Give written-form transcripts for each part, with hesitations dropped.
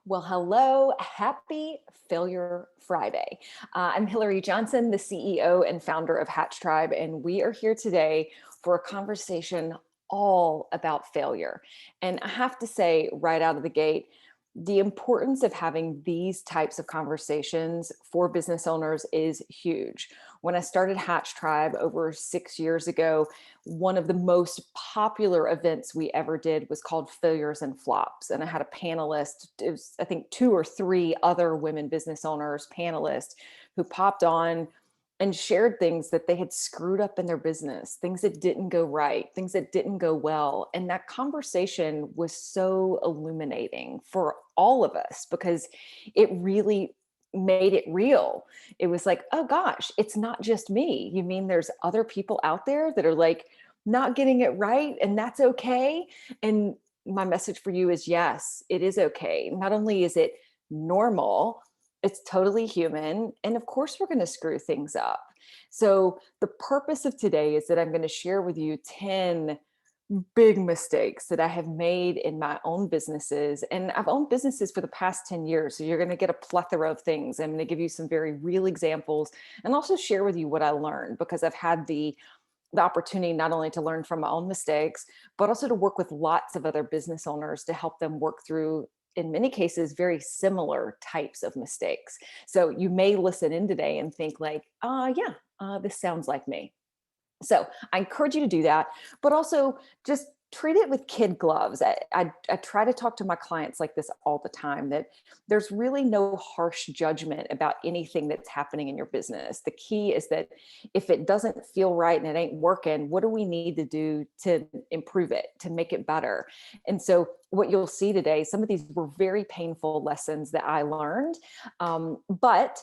Well, hello, happy Failure Friday. I'm Hillary Johnson, the CEO and founder of Hatch Tribe, and we are here today for a conversation all about failure. And I have to say, right out of the gate, the importance of having these types of conversations for business owners is huge. When I started Hatch Tribe over 6 years ago, one of the most popular events we ever did was called Failures and Flops. And I had a panelist, it was, I think, two or three other women business owners, panelists, who popped on and shared things that they had screwed up in their business, things that didn't go right, things that didn't go well. And that conversation was so illuminating for all of us because it really made it real. It was like, oh gosh, it's not just me. You mean there's other people out there that are like not getting it right, and that's okay? And my message for you is yes, it is okay. Not only is it normal, it's totally human. And of course, we're going to screw things up. So, the purpose of today is that I'm going to share with you 10 big mistakes that I have made in my own businesses. And I've owned businesses for the past 10 years. So, you're going to get a plethora of things. I'm going to give you some very real examples and also share with you what I learned because I've had the opportunity not only to learn from my own mistakes, but also to work with lots of other business owners to help them work through, in many cases, very similar types of mistakes. So you may listen in today and think like, this sounds like me. So I encourage you to do that, but also just treat it with kid gloves. I try to talk to my clients like this all the time, that there's really no harsh judgment about anything that's happening in your business. The key is that if it doesn't feel right and it ain't working, what do we need to do to improve it, to make it better? And so what you'll see today, some of these were very painful lessons that I learned, but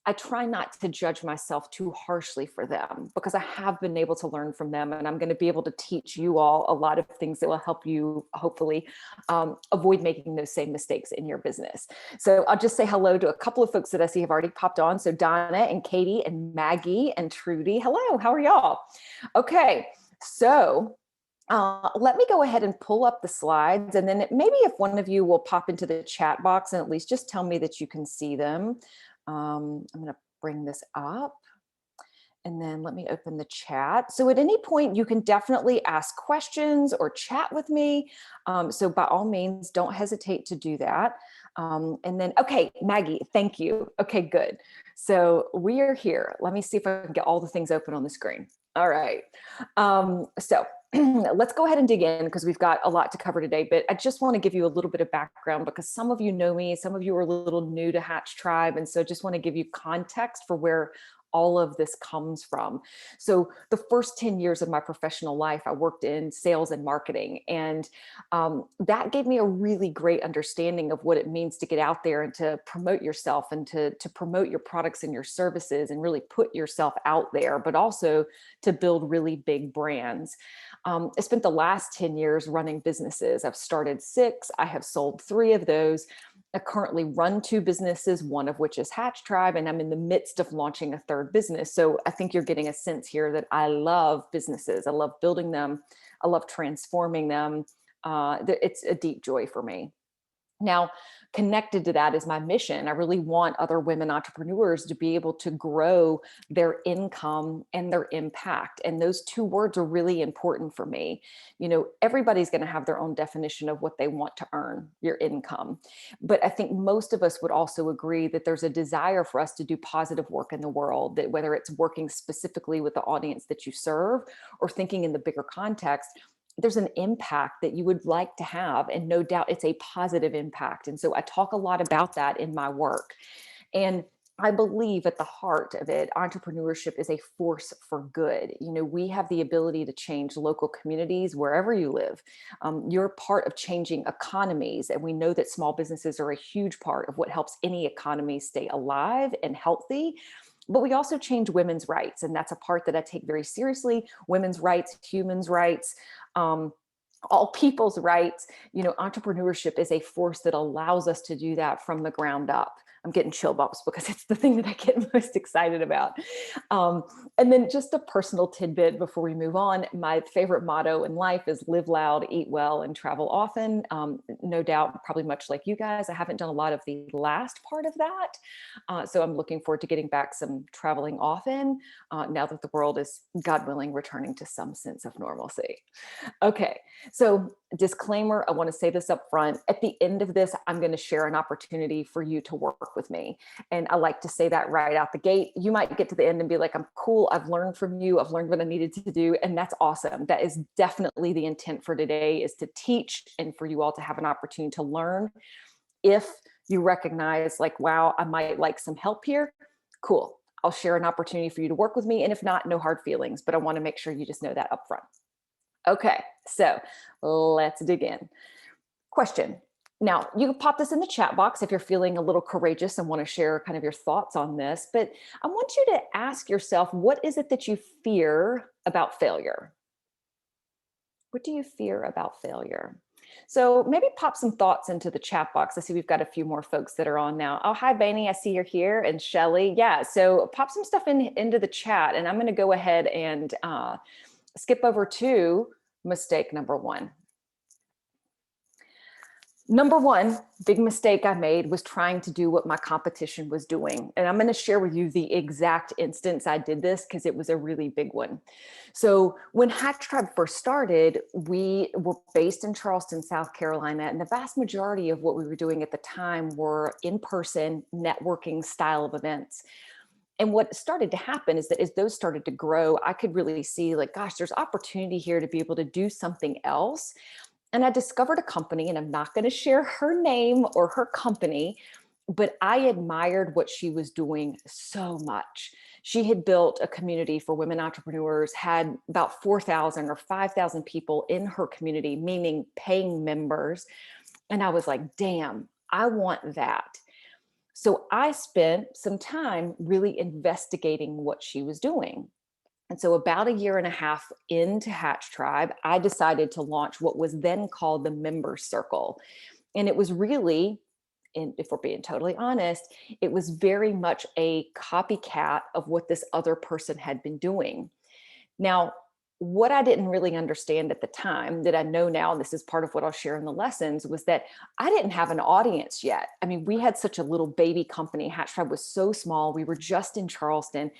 I try not to judge myself too harshly for them because I have been able to learn from them, and I'm going to be able to teach you all a lot of things that will help you hopefully avoid making those same mistakes in your business. So I'll just say hello to a couple of folks that I see have already popped on. So Donna and Katie and Maggie and Trudy. Hello, how are y'all? Okay, so let me go ahead and pull up the slides, and then maybe if one of you will pop into the chat box and at least just tell me that you can see them. I'm going to bring this up. And then let me open the chat. So at any point, you can definitely ask questions or chat with me. So by all means, don't hesitate to do that. And then, okay, Maggie, thank you. Okay, good. So we are here. Let me see if I can get all the things open on the screen. All right. So let's go ahead and dig in because we've got a lot to cover today, but I just want to give you a little bit of background because some of you know me, some of you are a little new to Hatch Tribe. And so just want to give you context for where all of this comes from. So the first 10 years of my professional life, I worked in sales and marketing. And that gave me a really great understanding of what it means to get out there and to promote yourself and to promote your products and your services and really put yourself out there, but also to build really big brands. I spent the last 10 years running businesses. I've started 6. I have sold 3 of those. I currently run 2 businesses, one of which is Hatch Tribe, and I'm in the midst of launching a 3rd business. So I think you're getting a sense here that I love businesses. I love building them. I love transforming them. It's a deep joy for me. Now, connected to that is my mission. I really want other women entrepreneurs to be able to grow their income and their impact. And those 2 words are really important for me. You know, everybody's going to have their own definition of what they want to earn, your income. But I think most of us would also agree that there's a desire for us to do positive work in the world, that whether it's working specifically with the audience that you serve or thinking in the bigger context, there's an impact that you would like to have, and no doubt it's a positive impact. And so I talk a lot about that in my work. And I believe at the heart of it, entrepreneurship is a force for good. You know, we have the ability to change local communities wherever you live. You're part of changing economies. And we know that small businesses are a huge part of what helps any economy stay alive and healthy. But we also change women's rights. And that's a part that I take very seriously. Women's rights, humans' rights, all people's rights. You know, entrepreneurship is a force that allows us to do that from the ground up. I'm getting chill bumps because it's the thing that I get most excited about. And then just a personal tidbit before we move on. My favorite motto in life is live loud, eat well, and travel often. No doubt, probably much like you guys, I haven't done a lot of the last part of that. So I'm looking forward to getting back some traveling often now that the world is, God willing, returning to some sense of normalcy. Okay, so disclaimer, I want to say this up front. At the end of this, I'm going to share an opportunity for you to work with me. And I like to say that right out the gate. You might get to the end and be like, I'm cool. I've learned from you. I've learned what I needed to do. And that's awesome. That is definitely the intent for today, is to teach and for you all to have an opportunity to learn. If you recognize like, wow, I might like some help here, cool. I'll share an opportunity for you to work with me. And if not, no hard feelings, but I want to make sure you just know that up front. Okay, so let's dig in. Question. Now, you can pop this in the chat box if you're feeling a little courageous and want to share kind of your thoughts on this, but I want you to ask yourself, what is it that you fear about failure? What do you fear about failure? So maybe pop some thoughts into the chat box. I see we've got a few more folks that are on now. Oh, hi, Bainey. I see you're here. And Shelly. Yeah, so pop some stuff into the chat, and I'm going to go ahead and skip over to mistake number one. Number one, big mistake I made was trying to do what my competition was doing. And I'm going to share with you the exact instance I did this because it was a really big one. So when Hatch Tribe first started, we were based in Charleston, South Carolina, and the vast majority of what we were doing at the time were in-person networking style of events. And what started to happen is that as those started to grow, I could really see like, gosh, there's opportunity here to be able to do something else. And I discovered a company, and I'm not going to share her name or her company, but I admired what she was doing so much. She had built a community for women entrepreneurs, had about 4,000 or 5,000 people in her community, meaning paying members. And I was like, damn, I want that. So I spent some time really investigating what she was doing. And so about a year and a half into Hatch Tribe, I decided to launch what was then called the Member Circle. And it was really, and if we're being totally honest, it was very much a copycat of what this other person had been doing. Now, what I didn't really understand at the time that I know now, and this is part of what I'll share in the lessons, was that I didn't have an audience yet. I mean, we had such a little baby company. Hatch Tribe was so small. We were just in Charleston.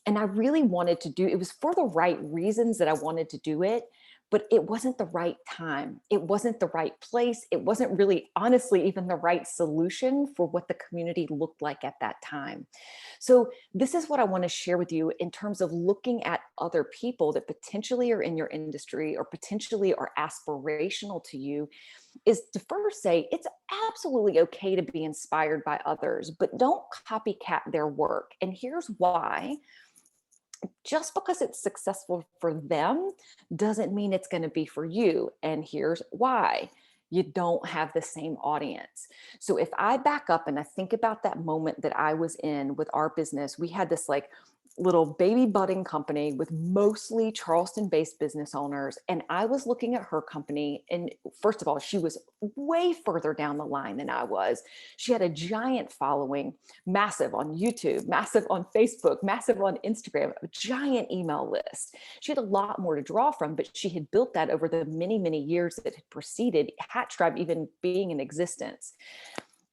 And I really wanted to do, it was for the right reasons that I wanted to do it, but it wasn't the right time. It wasn't the right place. It wasn't really, honestly, even the right solution for what the community looked like at that time. So this is what I want to share with you in terms of looking at other people that potentially are in your industry or potentially are aspirational to you, is to first say it's absolutely okay to be inspired by others, but don't copycat their work. And here's why. Just because it's successful for them doesn't mean it's going to be for you. And here's why. You don't have the same audience. So if I back up and I think about that moment that I was in with our business, we had this like little baby budding company with mostly Charleston-based business owners. And I was looking at her company. And first of all, she was way further down the line than I was. She had a giant following, massive on YouTube, massive on Facebook, massive on Instagram, a giant email list. She had a lot more to draw from, but she had built that over the many, many years that had preceded Hatch Tribe even being in existence.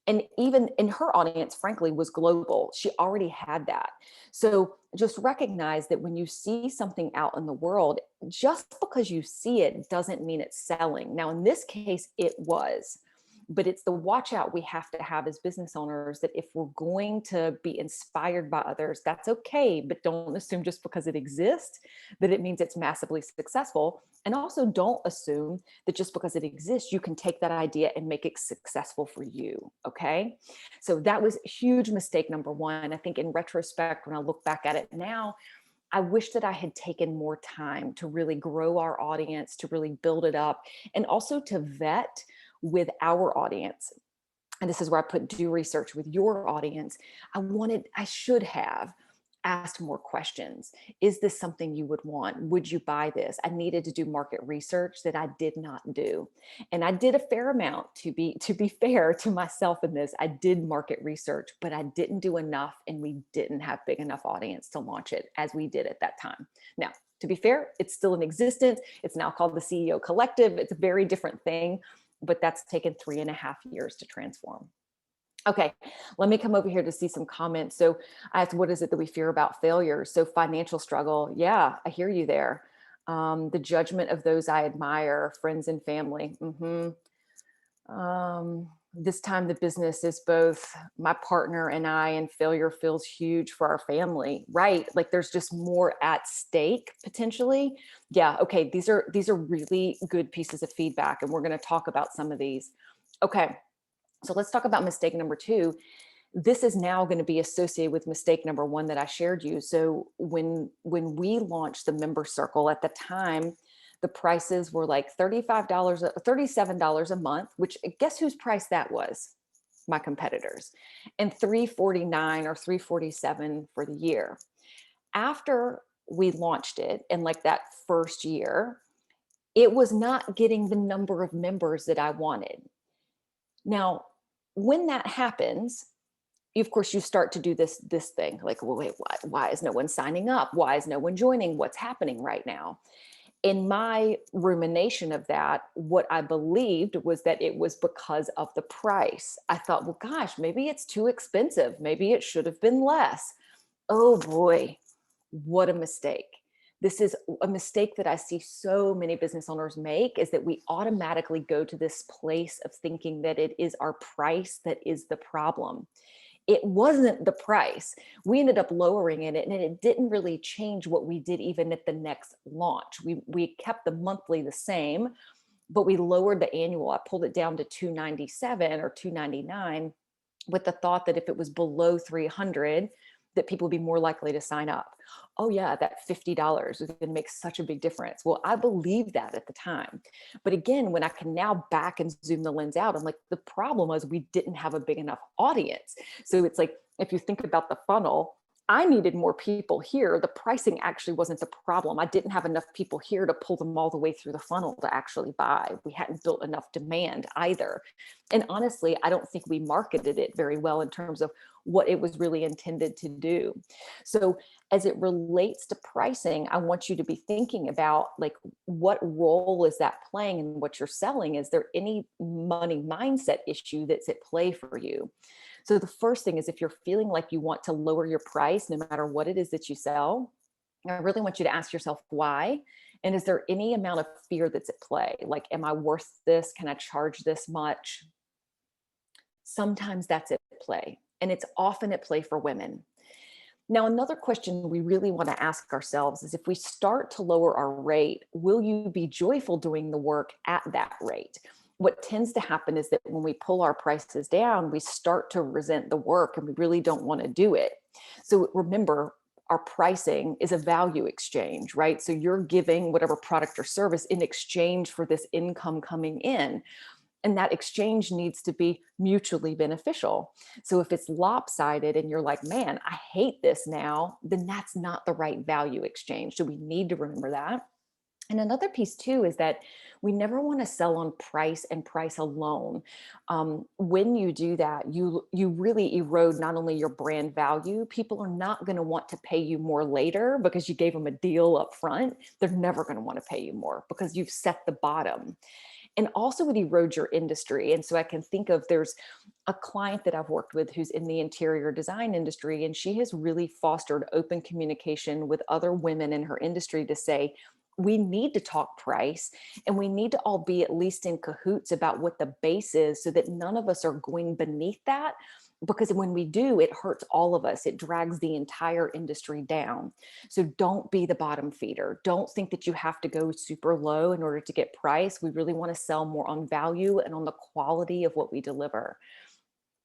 And even in her audience, frankly, was global. She already had that. So just recognize that when you see something out in the world, just because you see it doesn't mean it's selling. Now, in this case, it was. But it's the watch out we have to have as business owners that if we're going to be inspired by others, that's okay. But don't assume just because it exists that it means it's massively successful. And also don't assume that just because it exists, you can take that idea and make it successful for you. Okay. So that was a huge mistake. Number one, I think in retrospect, when I look back at it now, I wish that I had taken more time to really grow our audience, to really build it up, and also to vet with our audience. And this is where I put do research with your audience. I should have asked more questions. Is this something you would want? Would you buy this? I needed to do market research that I did not do. And I did a fair amount, to be fair to myself in this. I did market research, but I didn't do enough, and we didn't have big enough audience to launch it as we did at that time. Now, to be fair, it's still in existence. It's now called the CEO Collective. It's a very different thing, but that's taken 3.5 years to transform. Okay, let me come over here to see some comments. So I asked, what is it that we fear about failure? So financial struggle. Yeah, I hear you there. The judgment of those I admire, friends and family. This time the business is both my partner and I, and failure feels huge for our family, right? Like there's just more at stake potentially. Yeah, okay, these are really good pieces of feedback, and we're going to talk about some of these. Okay. So let's talk about mistake number 2. This is now going to be associated with mistake number 1 that I shared you. So when we launched the member circle at the time, the prices were like $35, $37 a month, which guess whose price that was? My competitors. And $349 or $347 for the year. After we launched it, in like that first year, it was not getting the number of members that I wanted. Now, when that happens, of course, you start to do this thing like, well, wait, why is no one signing up? Why is no one joining? What's happening right now? In my rumination of that, what I believed was that it was because of the price. I thought, well, gosh, maybe it's too expensive. Maybe it should have been less. Oh boy, what a mistake. This is a mistake that I see so many business owners make, is that we automatically go to this place of thinking that it is our price that is the problem. It wasn't the price. We ended up lowering it, and it didn't really change what we did even at the next launch. We kept the monthly the same, but we lowered the annual. I pulled it down to $297 or $299 with the thought that if it was below 300, that people would be more likely to sign up. Oh yeah, that $50 is going to make such a big difference. Well, I believed that at the time. But again, when I can now back and zoom the lens out, I'm like, the problem was we didn't have a big enough audience. So it's like, if you think about the funnel, I needed more people here. The pricing actually wasn't the problem. I didn't have enough people here to pull them all the way through the funnel to actually buy. We hadn't built enough demand either. And honestly, I don't think we marketed it very well in terms of what it was really intended to do. So as it relates to pricing, I want you to be thinking about, like, what role is that playing in what you're selling? Is there any money mindset issue that's at play for you? So the first thing is, if you're feeling like you want to lower your price, no matter what it is that you sell, I really want you to ask yourself why. And is there any amount of fear that's at play? Like, am I worth this? Can I charge this much? Sometimes that's at play, and it's often at play for women. Now, another question we really want to ask ourselves is, if we start to lower our rate, will you be joyful doing the work at that rate? What tends to happen is that when we pull our prices down, we start to resent the work and we really don't want to do it. So remember, our pricing is a value exchange, right? So you're giving whatever product or service in exchange for this income coming in. And that exchange needs to be mutually beneficial. So if it's lopsided and you're like, man, I hate this now, then that's not the right value exchange. So we need to remember that. And another piece too is that we never want to sell on price and price alone. When you do that, you really erode not only your brand value. People are not going to want to pay you more later because you gave them a deal up front. They're never going to want to pay you more because you've set the bottom. And also it erodes your industry. And so I can think of, there's a client that I've worked with who's in the interior design industry, and she has really fostered open communication with other women in her industry to say, we need to talk price, and we need to all be at least in cahoots about what the base is, so that none of us are going beneath that. Because when we do, it hurts all of us. It drags the entire industry down. So don't be the bottom feeder. Don't think that you have to go super low in order to get price. We really want to sell more on value and on the quality of what we deliver.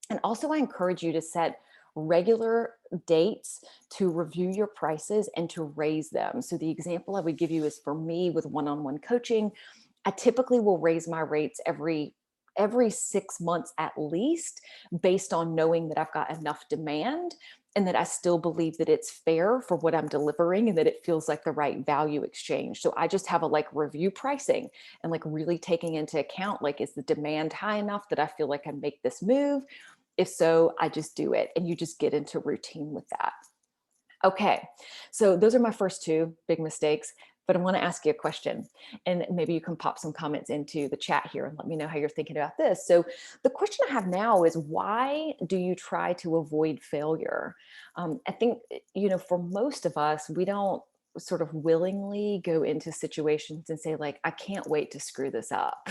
And also, I encourage you to set regular dates to review your prices and to raise them. So the example I would give you is, for me with one-on-one coaching, I typically will raise my rates every every 6 months at least, based on knowing that I've got enough demand and that I still believe that it's fair for what I'm delivering and that it feels like the right value exchange. So I just have a like review pricing and like really taking into account, like, is the demand high enough that I feel like I make this move? If so, I just do it. And you just get into routine with that. Okay, so those are my first two big mistakes, but I want to ask you a question, and maybe you can pop some comments into the chat here and let me know how you're thinking about this. So the question I have now is, why do you try to avoid failure? I think, for most of us, we don't sort of willingly go into situations and say like, I can't wait to screw this up.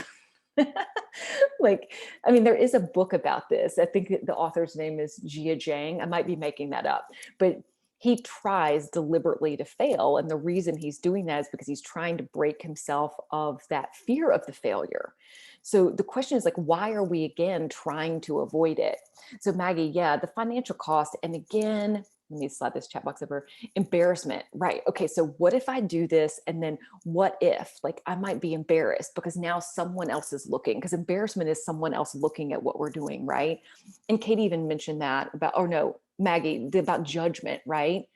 Like, I mean, there is a book about this. I think the author's name is Jia Jiang. I might be making that up, but he tries deliberately to fail. And the reason he's doing that is because he's trying to break himself of that fear of the failure. So the question is like, why are we again trying to avoid it? So Maggie, yeah, the financial cost. And again, let me slide this chat box over. Embarrassment, right? Okay, so what if I do this, and then what if, like, I might be embarrassed because now someone else is looking, because embarrassment is someone else looking at what we're doing, right? And Katie even mentioned that about, or no, Maggie, about judgment, right?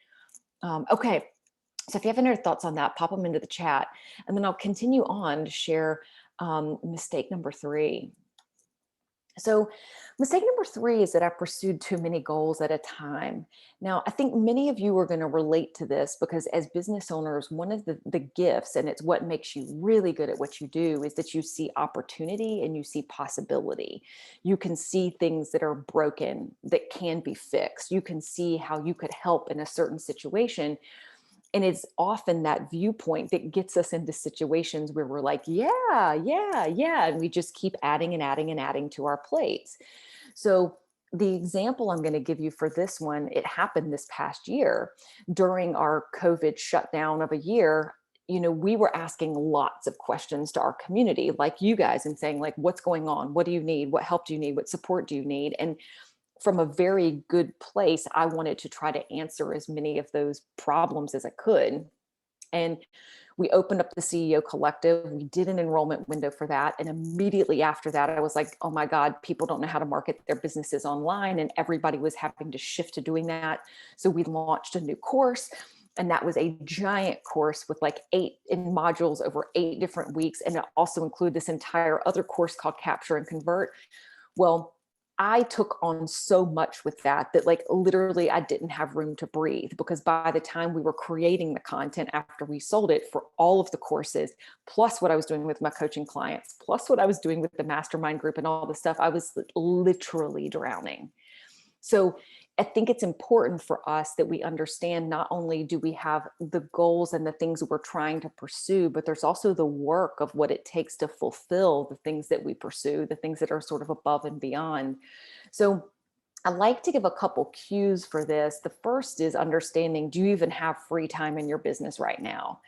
Okay, so if you have any other thoughts on that, pop them into the chat, and then I'll continue on to share mistake number 3. So mistake number 3 is that I pursued too many goals at a time. Now, I think many of you are going to relate to this because as business owners, one of the gifts, and it's what makes you really good at what you do, is that you see opportunity and you see possibility. You can see things that are broken, that can be fixed. You can see how you could help in a certain situation. And it's often that viewpoint that gets us into situations where we're like, yeah, yeah, yeah. And we just keep adding and adding and adding to our plates. So the example I'm going to give you for this one, it happened this past year during our COVID shutdown of a year. We were asking lots of questions to our community, like you guys, and saying like, what's going on? What do you need? What help do you need? What support do you need? And from a very good place, I wanted to try to answer as many of those problems as I could. And we opened up the CEO Collective. We did an enrollment window for that. And immediately after that, I was like, oh my God, people don't know how to market their businesses online. And everybody was having to shift to doing that. So we launched a new course. And that was a giant course with like 8 modules over 8 different weeks. And it also included this entire other course called Capture and Convert. Well, I took on so much with that like literally I didn't have room to breathe, because by the time we were creating the content after we sold it for all of the courses, plus what I was doing with my coaching clients, plus what I was doing with the mastermind group and all the stuff, I was literally drowning. So I think it's important for us that we understand not only do we have the goals and the things we're trying to pursue, but there's also the work of what it takes to fulfill the things that we pursue, the things that are sort of above and beyond. So I like to give a couple cues for this. The first is understanding, do you even have free time in your business right now?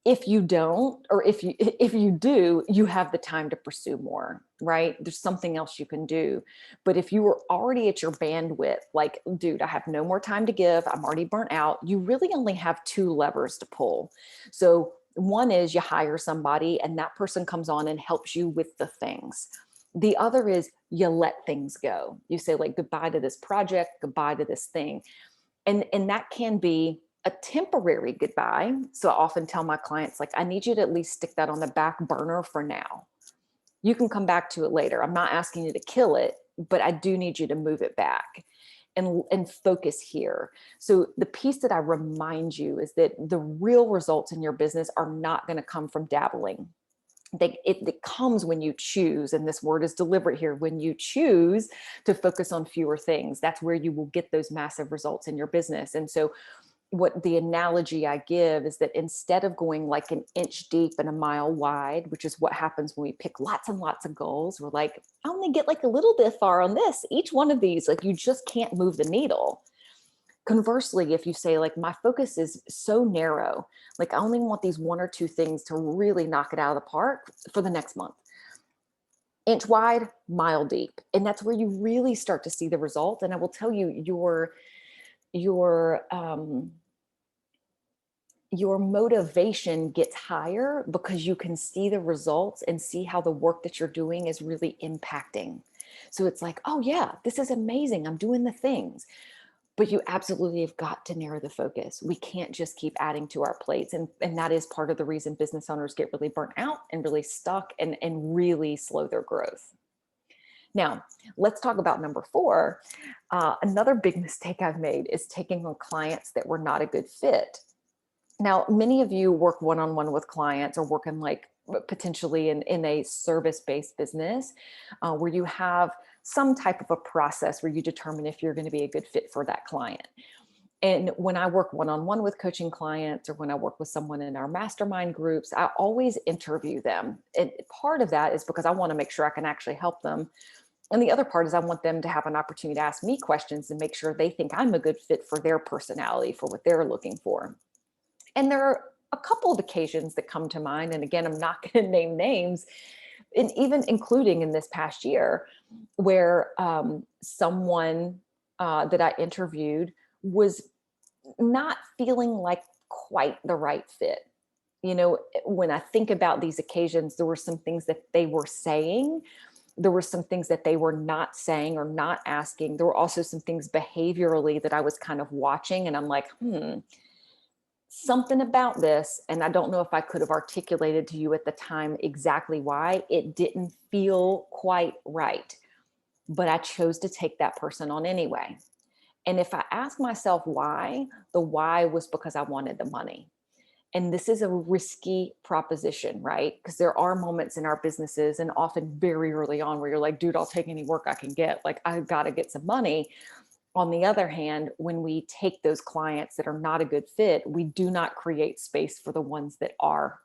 If you don't, or if you do, you have the time to pursue more, right? There's something else you can do. But if you were already at your bandwidth, like, dude, I have no more time to give, I'm already burnt out, you really only have 2 levers to pull. So one is you hire somebody and that person comes on and helps you with the things. The other is you let things go. You say like goodbye to this project, goodbye to this thing. And that can be a temporary goodbye. So I often tell my clients, like, I need you to at least stick that on the back burner for now. You can come back to it later. I'm not asking you to kill it, but I do need you to move it back and focus here. So the piece that I remind you is that the real results in your business are not going to come from dabbling. It comes when you choose, and this word is deliberate here, when you choose to focus on fewer things. That's where you will get those massive results in your business. And so what the analogy I give is that instead of going like an inch deep and a mile wide, which is what happens when we pick lots and lots of goals, we're like, I only get like a little bit far on this. Each one of these, like, you just can't move the needle. Conversely, if you say like, my focus is so narrow, like I only want these 1 or 2 things to really knock it out of the park for the next month. Inch wide, mile deep. And that's where you really start to see the result. And I will tell you, your your motivation gets higher because you can see the results and see how the work that you're doing is really impacting. So it's like, oh yeah, this is amazing. I'm doing the things. But you absolutely have got to narrow the focus. We can't just keep adding to our plates. And that is part of the reason business owners get really burnt out and really stuck and really slow their growth. Now, let's talk about number four. Another big mistake I've made is taking on clients that were not a good fit. Now, many of you work one-on-one with clients or work in like potentially in a service-based business where you have some type of a process where you determine if you're going to be a good fit for that client. And when I work one-on-one with coaching clients or when I work with someone in our mastermind groups, I always interview them. And part of that is because I want to make sure I can actually help them. And the other part is I want them to have an opportunity to ask me questions and make sure they think I'm a good fit for their personality, for what they're looking for. And there are a couple of occasions that come to mind. And again, I'm not going to name names, and even including in this past year, where someone that I interviewed was not feeling like quite the right fit. You know, when I think about these occasions, there were some things that they were saying. There were some things that they were not saying or not asking. There were also some things behaviorally that I was kind of watching, and I'm like, something about this, and I don't know if I could have articulated to you at the time exactly why it didn't feel quite right, but I chose to take that person on anyway. And if I ask myself why, the why was because I wanted the money. And this is a risky proposition, right? Because there are moments in our businesses and often very early on where you're like, dude, I'll take any work I can get. Like, I've got to get some money. On the other hand, when we take those clients that are not a good fit, we do not create space for the ones that are.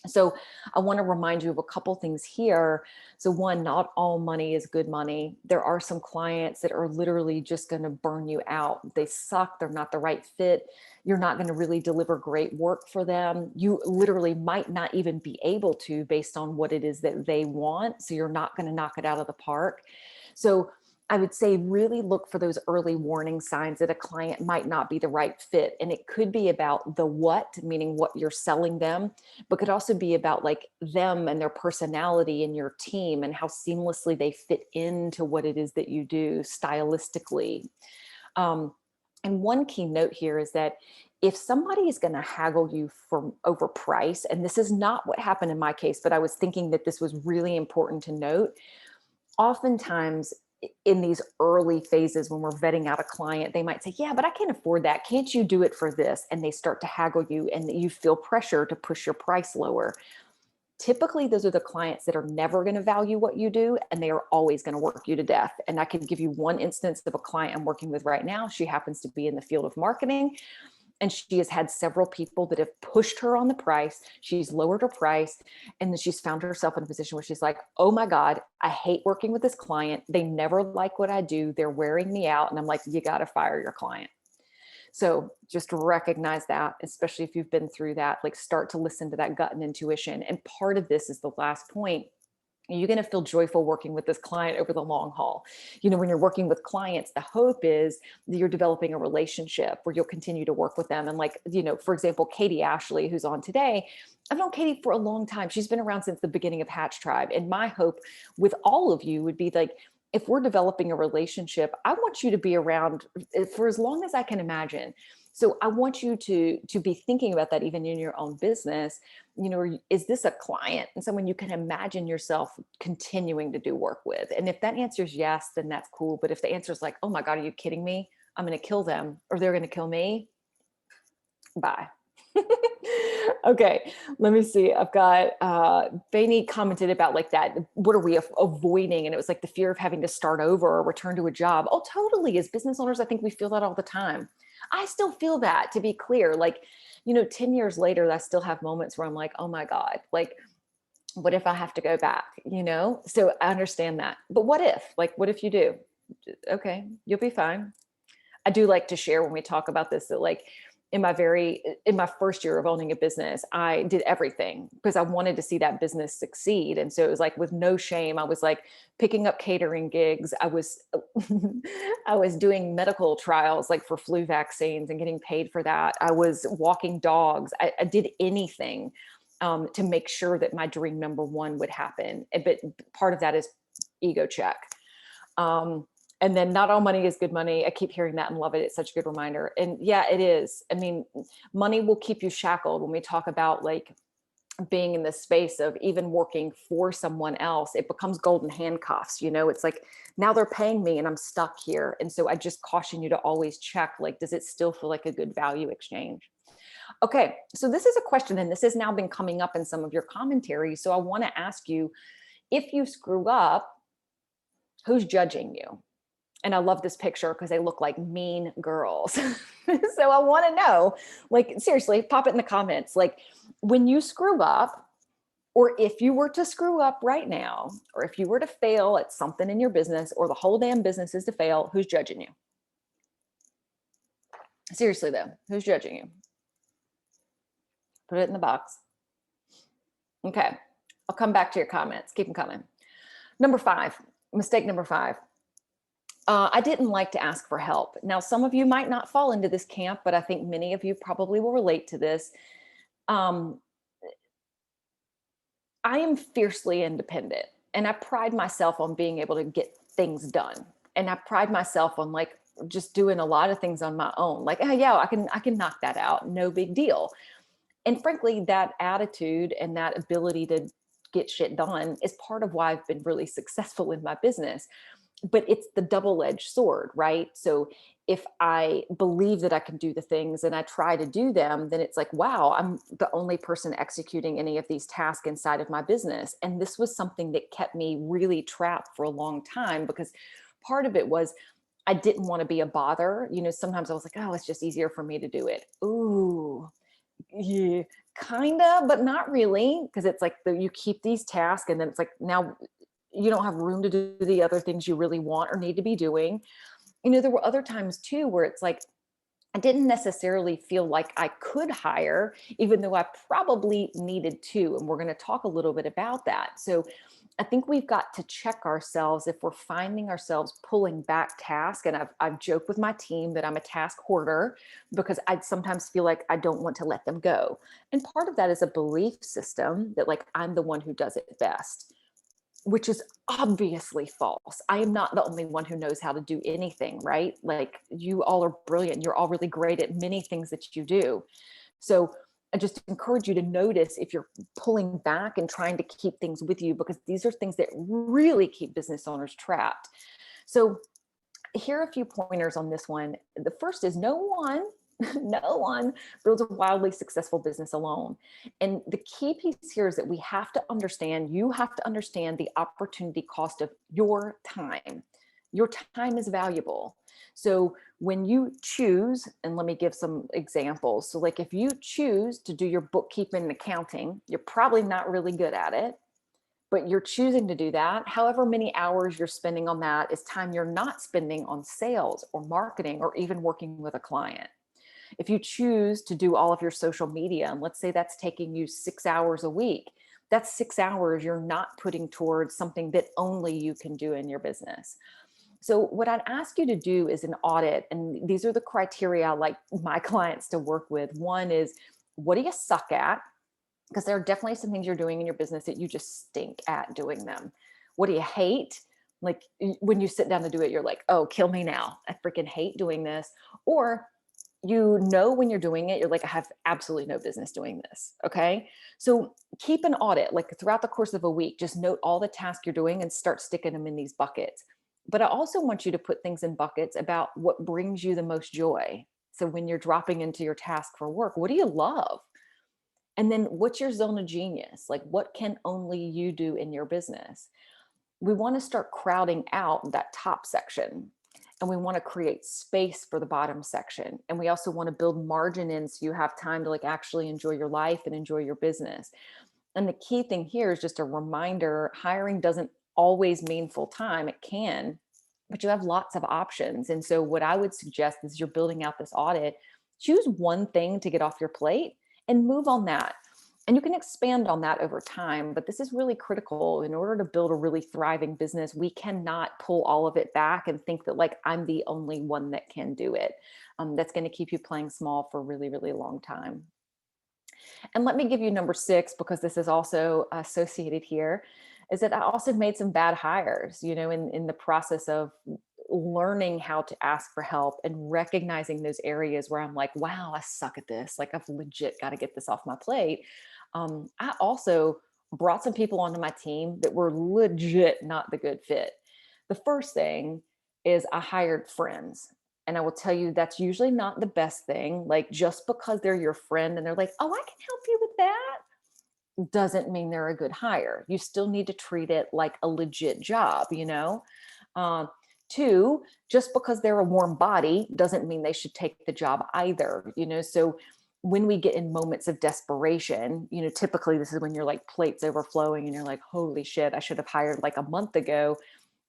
So I want to remind you of a couple things here. So one, not all money is good money. There are some clients that are literally just going to burn you out. They suck. They're not the right fit. You're not going to really deliver great work for them. You literally might not even be able to based on what it is that they want. So you're not going to knock it out of the park. So I would say really look for those early warning signs that a client might not be the right fit. And it could be about the what, meaning what you're selling them, but could also be about like them and their personality and your team and how seamlessly they fit into what it is that you do stylistically. And one key note here is that if somebody is going to haggle you for over price, and this is not what happened in my case, but I was thinking that this was really important to note. Oftentimes in these early phases, when we're vetting out a client, they might say, yeah, but I can't afford that. Can't you do it for this? And they start to haggle you and you feel pressure to push your price lower. Typically, those are the clients that are never going to value what you do, and they are always going to work you to death. And I can give you one instance of a client I'm working with right now. She happens to be in the field of marketing, and she has had several people that have pushed her on the price. She's lowered her price, and then she's found herself in a position where she's like, oh my God, I hate working with this client. They never like what I do. They're wearing me out. And I'm like, you got to fire your client. So just recognize that, especially if you've been through that, like start to listen to that gut and intuition. And part of this is the last point. You're going to feel joyful working with this client over the long haul. You know, when you're working with clients, the hope is that you're developing a relationship where you'll continue to work with them. And like, you know, for example, Katie Ashley, who's on today, I've known Katie for a long time. She's been around since the beginning of Hatch Tribe. And my hope with all of you would be like, if we're developing a relationship, I want you to be around for as long as I can imagine. So I want you to be thinking about that even in your own business. You know, is this a client and someone you can imagine yourself continuing to do work with? And if that answer is yes, then that's cool. But if the answer is like, oh my God, are you kidding me? I'm going to kill them or they're going to kill me. Bye. Okay, let me see. I've got Bainey commented about like that. What are we avoiding? And it was like the fear of having to start over or return to a job. Oh, totally. As business owners, I think we feel that all the time. I still feel that, to be clear. Like, you know, 10 years later, I still have moments where I'm like, oh my God, like, what if I have to go back? You know? So I understand that. But what if? Like, what if you do? Okay, you'll be fine. I do like to share when we talk about this that like, in my first year of owning a business, I did everything because I wanted to see that business succeed. And so it was like with no shame, I was like picking up catering gigs. I was I was doing medical trials like for flu vaccines and getting paid for that. I was walking dogs. I did anything to make sure that my dream number one would happen. But part of that is ego check. And then not all money is good money. I keep hearing that and love it. It's such a good reminder. And yeah, it is. I mean, money will keep you shackled when we talk about like being in the space of even working for someone else. It becomes golden handcuffs. It's like now they're paying me and I'm stuck here. And so I just caution you to always check, like, does it still feel like a good value exchange? Okay, so this is a question, and this has now been coming up in some of your commentary. So I want to ask you, if you screw up, who's judging you? And I love this picture because they look like mean girls. So I want to know, like, seriously, pop it in the comments. Like, when you screw up, or if you were to screw up right now, or if you were to fail at something in your business, or the whole damn business is to fail, who's judging you? Seriously, though, who's judging you? Put it in the box. Okay, I'll come back to your comments. Keep them coming. Number 5, mistake number 5. I didn't like to ask for help. Now, some of you might not fall into this camp, but I think many of you probably will relate to this. I am fiercely independent, and I pride myself on being able to get things done. And I pride myself on like just doing a lot of things on my own. Like, oh, yeah, I can knock that out. No big deal. And frankly, that attitude and that ability to get shit done is part of why I've been really successful in my business. But it's the double-edged sword, right? So if I believe that I can do the things and I try to do them, then it's like, wow, I'm the only person executing any of these tasks inside of my business. And this was something that kept me really trapped for a long time, because part of it was I didn't want to be a bother. Sometimes I was like, oh, it's just easier for me to do it. Ooh, yeah, kind of, but not really. Because it's like you keep these tasks and then it's like, now you don't have room to do the other things you really want or need to be doing. There were other times too where it's like I didn't necessarily feel like I could hire, even though I probably needed to. And we're going to talk a little bit about that. So I think we've got to check ourselves if we're finding ourselves pulling back tasks. And I've joked with my team that I'm a task hoarder because I sometimes feel like I don't want to let them go. And part of that is a belief system that like I'm the one who does it best, which is obviously false. I am not the only one who knows how to do anything, right? Like, you all are brilliant. You're all really great at many things that you do. So I just encourage you to notice if you're pulling back and trying to keep things with you, because these are things that really keep business owners trapped. So here are a few pointers on this one. The first is no one builds a wildly successful business alone. And the key piece here is that you have to understand the opportunity cost of your time. Your time is valuable. So when you choose, and let me give some examples. So like if you choose to do your bookkeeping and accounting, you're probably not really good at it, but you're choosing to do that. However many hours you're spending on that is time you're not spending on sales or marketing or even working with a client. If you choose to do all of your social media, and let's say that's taking you 6 hours a week, that's 6 hours you're not putting towards something that only you can do in your business. So what I'd ask you to do is an audit. And these are the criteria I like my clients to work with. One is, what do you suck at? Because there are definitely some things you're doing in your business that you just stink at doing them. What do you hate? Like when you sit down to do it, you're like, oh, kill me now. I freaking hate doing this. Or when you're doing it, you're like, I have absolutely no business doing this. Okay. So keep an audit, like throughout the course of a week, just note all the tasks you're doing and start sticking them in these buckets. But I also want you to put things in buckets about what brings you the most joy. So when you're dropping into your task for work, what do you love? And then what's your zone of genius? Like, what can only you do in your business? We want to start crowding out that top section. And we want to create space for the bottom section. And we also want to build margin in so you have time to like actually enjoy your life and enjoy your business. And the key thing here is just a reminder, hiring doesn't always mean full time. It can, but you have lots of options. And so what I would suggest is you're building out this audit, choose one thing to get off your plate and move on that. And you can expand on that over time, but this is really critical. In order to build a really thriving business, we cannot pull all of it back and think that, like, I'm the only one that can do it. That's going to keep you playing small for a really, really long time. And let me give you number 6, because this is also associated here, is that I also made some bad hires, in the process of learning how to ask for help and recognizing those areas where I'm like, wow, I suck at this. Like, I've legit got to get this off my plate. I also brought some people onto my team that were legit not the good fit. The first thing is I hired friends. And I will tell you, that's usually not the best thing. Like, just because they're your friend and they're like, oh, I can help you with that, doesn't mean they're a good hire. You still need to treat it like a legit job. Um, Two, just because they're a warm body doesn't mean they should take the job either. So when we get in moments of desperation, typically this is when your like plate's overflowing and you're like, holy shit, I should have hired like a month ago.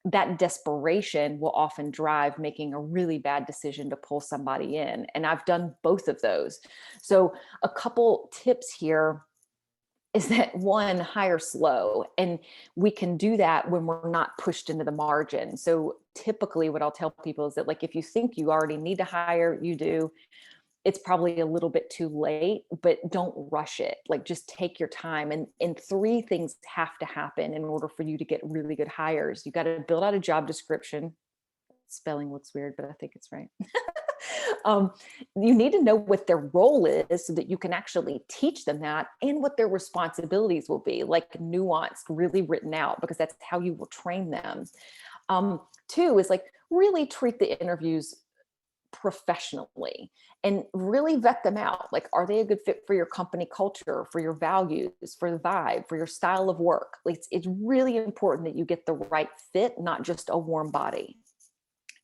That desperation will often drive making a really bad decision to pull somebody in. And I've done both of those. So a couple tips here is that, one, hire slow. And we can do that when we're not pushed into the margin. So typically what I'll tell people is that, like, if you think you already need to hire, you do. It's probably a little bit too late, but don't rush it. Like, just take your time. And 3 things have to happen in order for you to get really good hires. You got to build out a job description. Spelling looks weird, but I think it's right. um, you need to know what their role is so that you can actually teach them that, and what their responsibilities will be, like nuanced, really written out, because that's how you will train them. 2 is, like, really treat the interviews professionally and really vet them out. Like, are they a good fit for your company culture, for your values, for the vibe, for your style of work? Like, it's really important that you get the right fit, not just a warm body.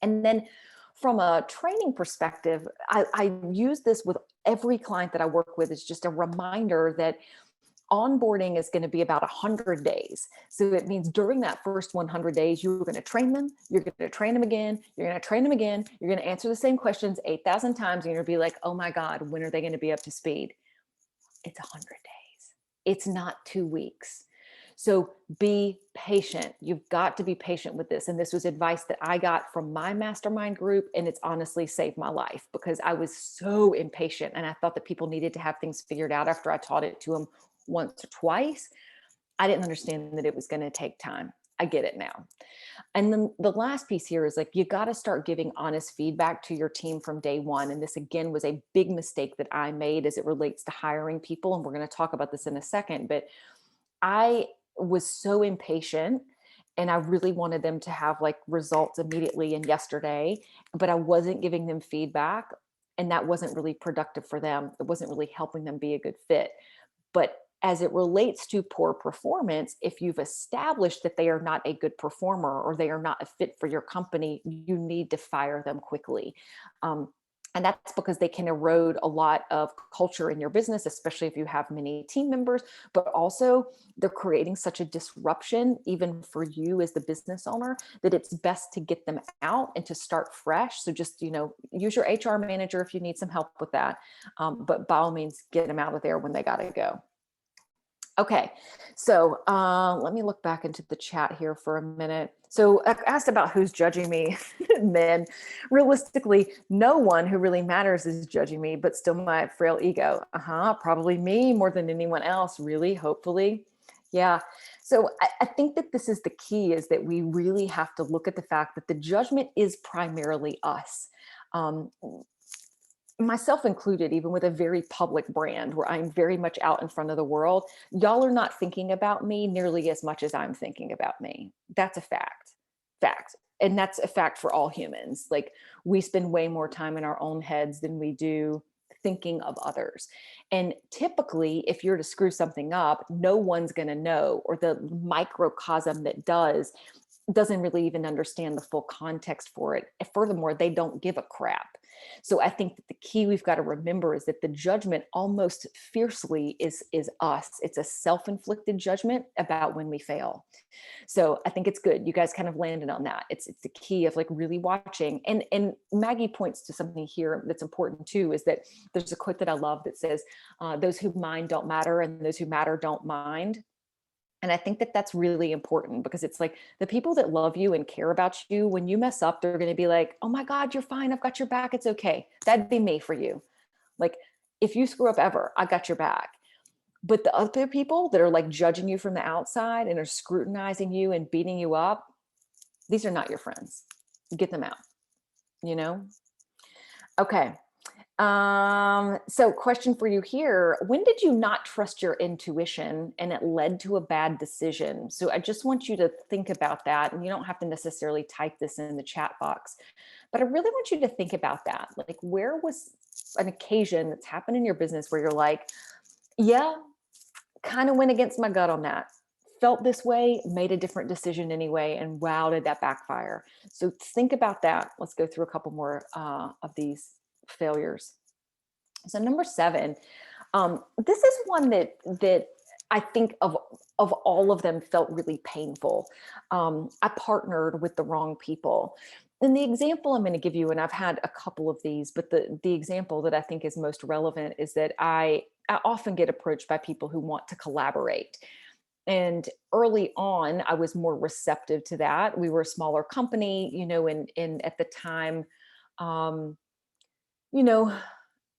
And then from a training perspective, I use this with every client that I work with, is just a reminder that onboarding is going to be about 100 days. So it means during that first 100 days, you're going to train them, you're going to train them again, you're going to train them again, you're going to answer the same questions 8,000 times, and you're going to be like, oh my God, when are they going to be up to speed? It's 100 days. It's not 2 weeks. So be patient. You've got to be patient with this. And this was advice that I got from my mastermind group. And it's honestly saved my life, because I was so impatient and I thought that people needed to have things figured out after I taught it to them once or twice. I didn't understand that it was going to take time. I get it now. And then the last piece here is, like, you got to start giving honest feedback to your team from day one. And this, again, was a big mistake that I made as it relates to hiring people. And we're going to talk about this in a second, but I was so impatient and I really wanted them to have like results immediately and yesterday, but I wasn't giving them feedback, and that wasn't really productive for them. It wasn't really helping them be a good fit. But as it relates to poor performance, if you've established that they are not a good performer or they are not a fit for your company, you need to fire them quickly. And that's because they can erode a lot of culture in your business, especially if you have many team members, but also they're creating such a disruption, even for you as the business owner, that it's best to get them out and to start fresh. So just, use your HR manager if you need some help with that. But by all means, get them out of there when they got to go. Okay, so let me look back into the chat here for a minute. So I asked about who's judging me. Men, realistically, no one who really matters is judging me, but still my frail ego. Probably me more than anyone else, really, hopefully. Yeah. So I think that this is the key, is that we really have to look at the fact that the judgment is primarily us. Myself included, even with a very public brand where I'm very much out in front of the world, y'all are not thinking about me nearly as much as I'm thinking about me. That's a fact. And that's a fact for all humans. Like, we spend way more time in our own heads than we do thinking of others. And typically, if you're to screw something up, no one's going to know, or the microcosm that does doesn't really even understand the full context for it. And furthermore, they don't give a crap. So I think that the key we've got to remember is that the judgment almost fiercely is us. It's a self-inflicted judgment about when we fail. So I think it's good. You guys kind of landed on that. It's the key of like really watching. And Maggie points to something here that's important too, is that there's a quote that I love that says, those who mind don't matter and those who matter don't mind. And I think that that's really important because it's like the people that love you and care about you, when you mess up, they're going to be like, oh my God, you're fine. I've got your back. It's okay. That'd be me for you. Like if you screw up ever, I got your back. But the other people that are like judging you from the outside and are scrutinizing you and beating you up, these are not your friends. Get them out, you know? Okay. So question for you here. When did you not trust your intuition and it led to a bad decision? So I just want you to think about that. And you don't have to necessarily type this in the chat box, but I really want you to think about that. Like, where was an occasion that's happened in your business where you're like, yeah, kind of went against my gut on that. Felt this way, made a different decision anyway, and wow, did that backfire? So think about that. Let's go through a couple more of these failures. So number 7, this is one that I think of all of them felt really painful. I partnered with the wrong people. And the example I'm going to give you, and I've had a couple of these, but the example that I think is most relevant is that I often get approached by people who want to collaborate. And early on, I was more receptive to that. We were a smaller company, and at the time, um, you know,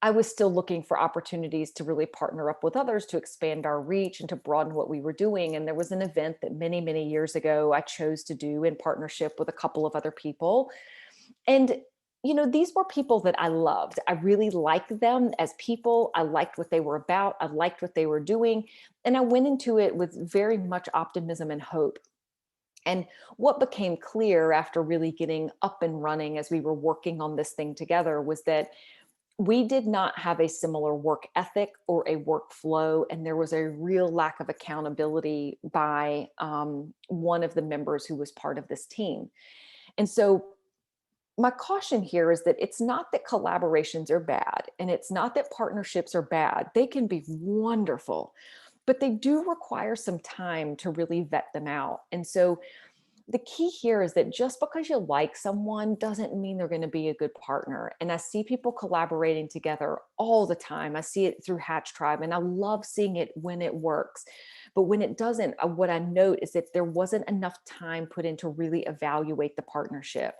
I was still looking for opportunities to really partner up with others to expand our reach and to broaden what we were doing. And there was an event that many, many years ago I chose to do in partnership with a couple of other people. And these were people that I loved. I really liked them as people. I liked what they were about. I liked what they were doing. And I went into it with very much optimism and hope. And what became clear after really getting up and running as we were working on this thing together was that we did not have a similar work ethic or a workflow, and there was a real lack of accountability by one of the members who was part of this team. And so my caution here is that it's not that collaborations are bad and it's not that partnerships are bad. They can be wonderful, but they do require some time to really vet them out. And so the key here is that just because you like someone doesn't mean they're going to be a good partner. And I see people collaborating together all the time. I see it through Hatch Tribe, and I love seeing it when it works. But when it doesn't, what I note is that there wasn't enough time put in to really evaluate the partnership.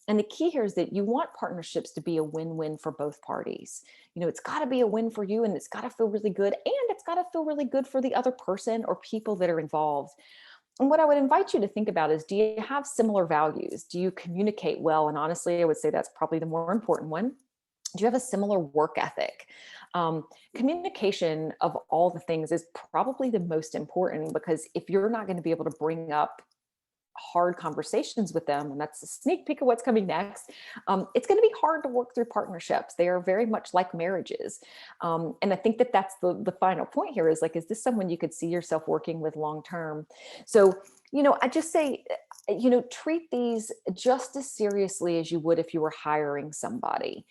And the key here is that you want partnerships to be a win-win for both parties. It's got to be a win for you, and it's got to feel really good, and it's got to feel really good for the other person or people that are involved. And what I would invite you to think about is, do you have similar values? Do you communicate well? And honestly, I would say that's probably the more important one. Do you have a similar work ethic? Communication of all the things is probably the most important, because if you're not going to be able to bring up hard conversations with them, and that's a sneak peek of what's coming next, it's going to be hard to work through partnerships. They are very much like marriages. And I think that that's the final point here is like, is this someone you could see yourself working with long term? So, I just say, treat these just as seriously as you would if you were hiring somebody.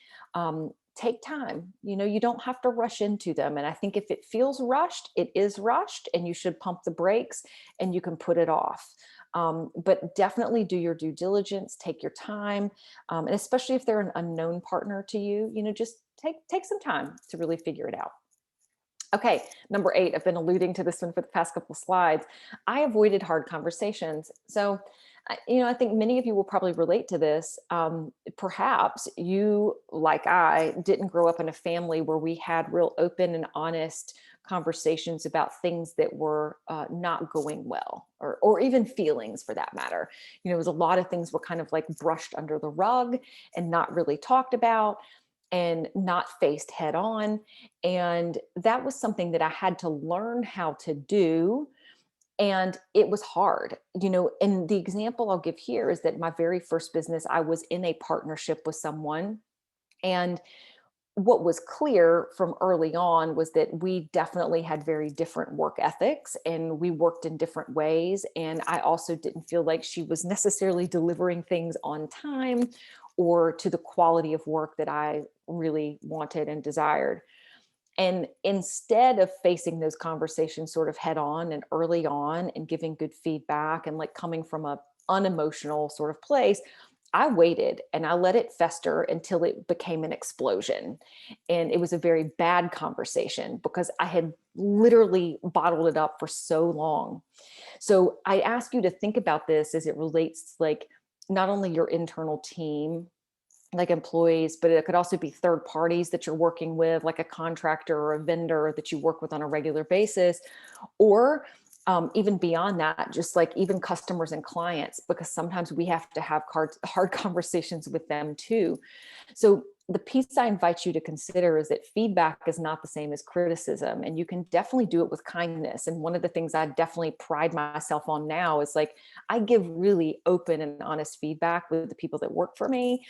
Take time. You don't have to rush into them. And I think if it feels rushed, it is rushed, and you should pump the brakes and you can put it off. But definitely do your due diligence, take your time. And especially if they're an unknown partner to you, just take some time to really figure it out. Okay, number 8, I've been alluding to this one for the past couple of slides. I avoided hard conversations. So, I think many of you will probably relate to this. Perhaps you, like I, didn't grow up in a family where we had real open and honest conversations about things that were not going well, or even feelings for that matter. It was a lot of things were kind of like brushed under the rug and not really talked about and not faced head on. And that was something that I had to learn how to do. And it was hard, and the example I'll give here is that my very first business, I was in a partnership with someone, and what was clear from early on was that we definitely had very different work ethics and we worked in different ways. And I also didn't feel like she was necessarily delivering things on time or to the quality of work that I really wanted and desired. And instead of facing those conversations sort of head on and early on and giving good feedback and like coming from a unemotional sort of place, I waited and I let it fester until it became an explosion. And it was a very bad conversation because I had literally bottled it up for so long. So I ask you to think about this as it relates to like not only your internal team, like employees, but it could also be third parties that you're working with, like a contractor or a vendor that you work with on a regular basis, or even beyond that, just like even customers and clients, because sometimes we have to have hard conversations with them too. So the piece I invite you to consider is that feedback is not the same as criticism, and you can definitely do it with kindness. And one of the things I definitely pride myself on now is like I give really open and honest feedback with the people that work for me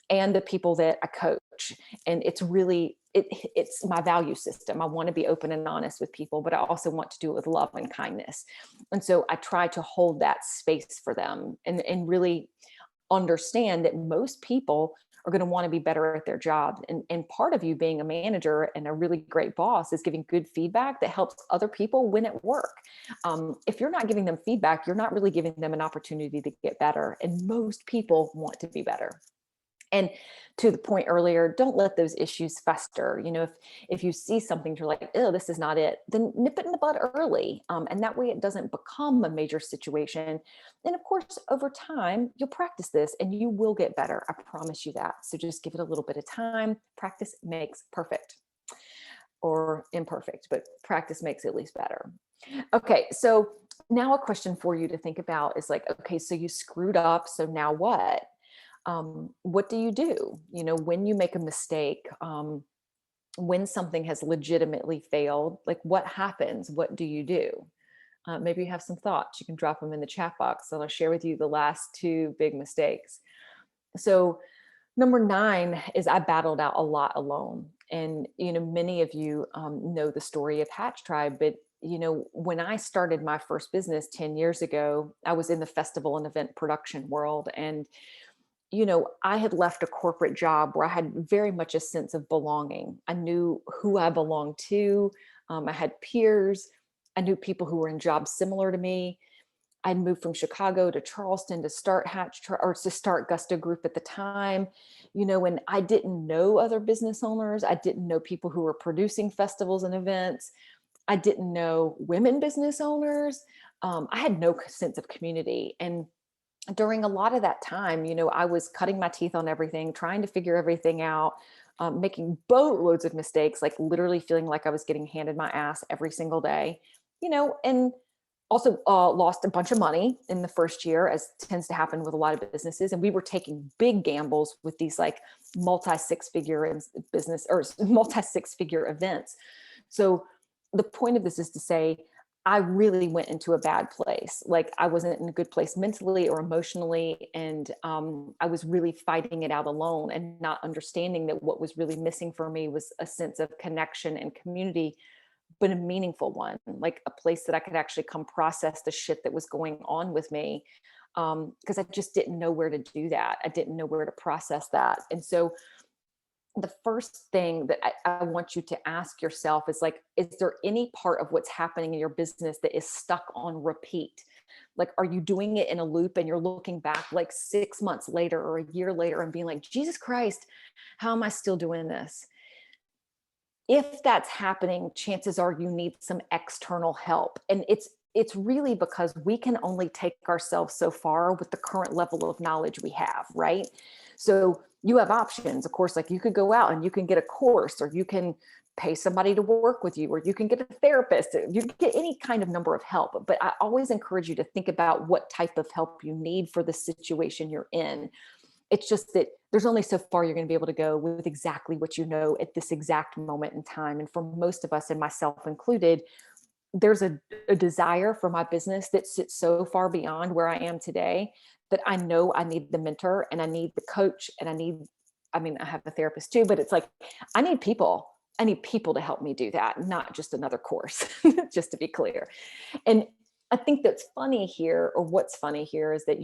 and the people that I coach. And it's really, it's my value system. I want to be open and honest with people, but I also want to do it with love and kindness. And so I try to hold that space for them and really understand that most people are going to want to be better at their job. And part of you being a manager and a really great boss is giving good feedback that helps other people win at work. If you're not giving them feedback, you're not really giving them an opportunity to get better. And most people want to be better. And to the point earlier, don't let those issues fester. If you see something, you're like, oh, this is not it, then nip it in the bud early. And that way it doesn't become a major situation. And of course, over time, you'll practice this and you will get better. I promise you that. So just give it a little bit of time. Practice makes perfect, or imperfect, but practice makes it at least better. Okay. So now a question for you to think about is like, okay, so you screwed up. So now what? What do you do? When you make a mistake, when something has legitimately failed, like what happens? What do you do? Maybe you have some thoughts. You can drop them in the chat box and I'll share with you the last two big mistakes. So number 9 is I battled out a lot alone. And, many of you know the story of Hatch Tribe, but when I started my first business 10 years ago, I was in the festival and event production world. And I had left a corporate job where I had very much a sense of belonging. I knew who I belonged to. I had peers. I knew people who were in jobs similar to me. I'd moved from Chicago to Charleston to start or to start Gusto Group at the time, and I didn't know other business owners. I didn't know people who were producing festivals and events. I didn't know women business owners. I had no sense of community. And during a lot of that time, I was cutting my teeth on everything, trying to figure everything out, making boatloads of mistakes, like literally feeling like I was getting handed my ass every single day, and also lost a bunch of money in the first year, as tends to happen with a lot of businesses. And we were taking big gambles with these like multi six figure business or multi six figure events. So the point of this is to say, I really went into a bad place. Like I wasn't in a good place mentally or emotionally. And I was really fighting it out alone and not understanding that what was really missing for me was a sense of connection and community, but a meaningful one, like a place that I could actually come process the shit that was going on with me. Because I just didn't know where to do that. I didn't know where to process that. And so the first thing that I want you to ask yourself is like, is there any part of what's happening in your business that is stuck on repeat? Like, are you doing it in a loop and you're looking back like 6 months later or a year later and being like, Jesus Christ, how am I still doing this? If that's happening, chances are you need some external help. And it's really because we can only take ourselves so far with the current level of knowledge we have, right? So you have options, of course, like you could go out and you can get a course, or you can pay somebody to work with you, or you can get a therapist, you can get any kind of number of help. But I always encourage you to think about what type of help you need for the situation you're in. It's just that there's only so far you're going to be able to go with exactly what you know at this exact moment in time. And for most of us, and myself included, there's a desire for my business that sits so far beyond where I am today that I know I need the mentor and I need the coach and I need I mean, I have a therapist too, but it's like, I need people. I need people to help me do that, not just another course, just to be clear. And I think that's funny here, or what's funny here is that,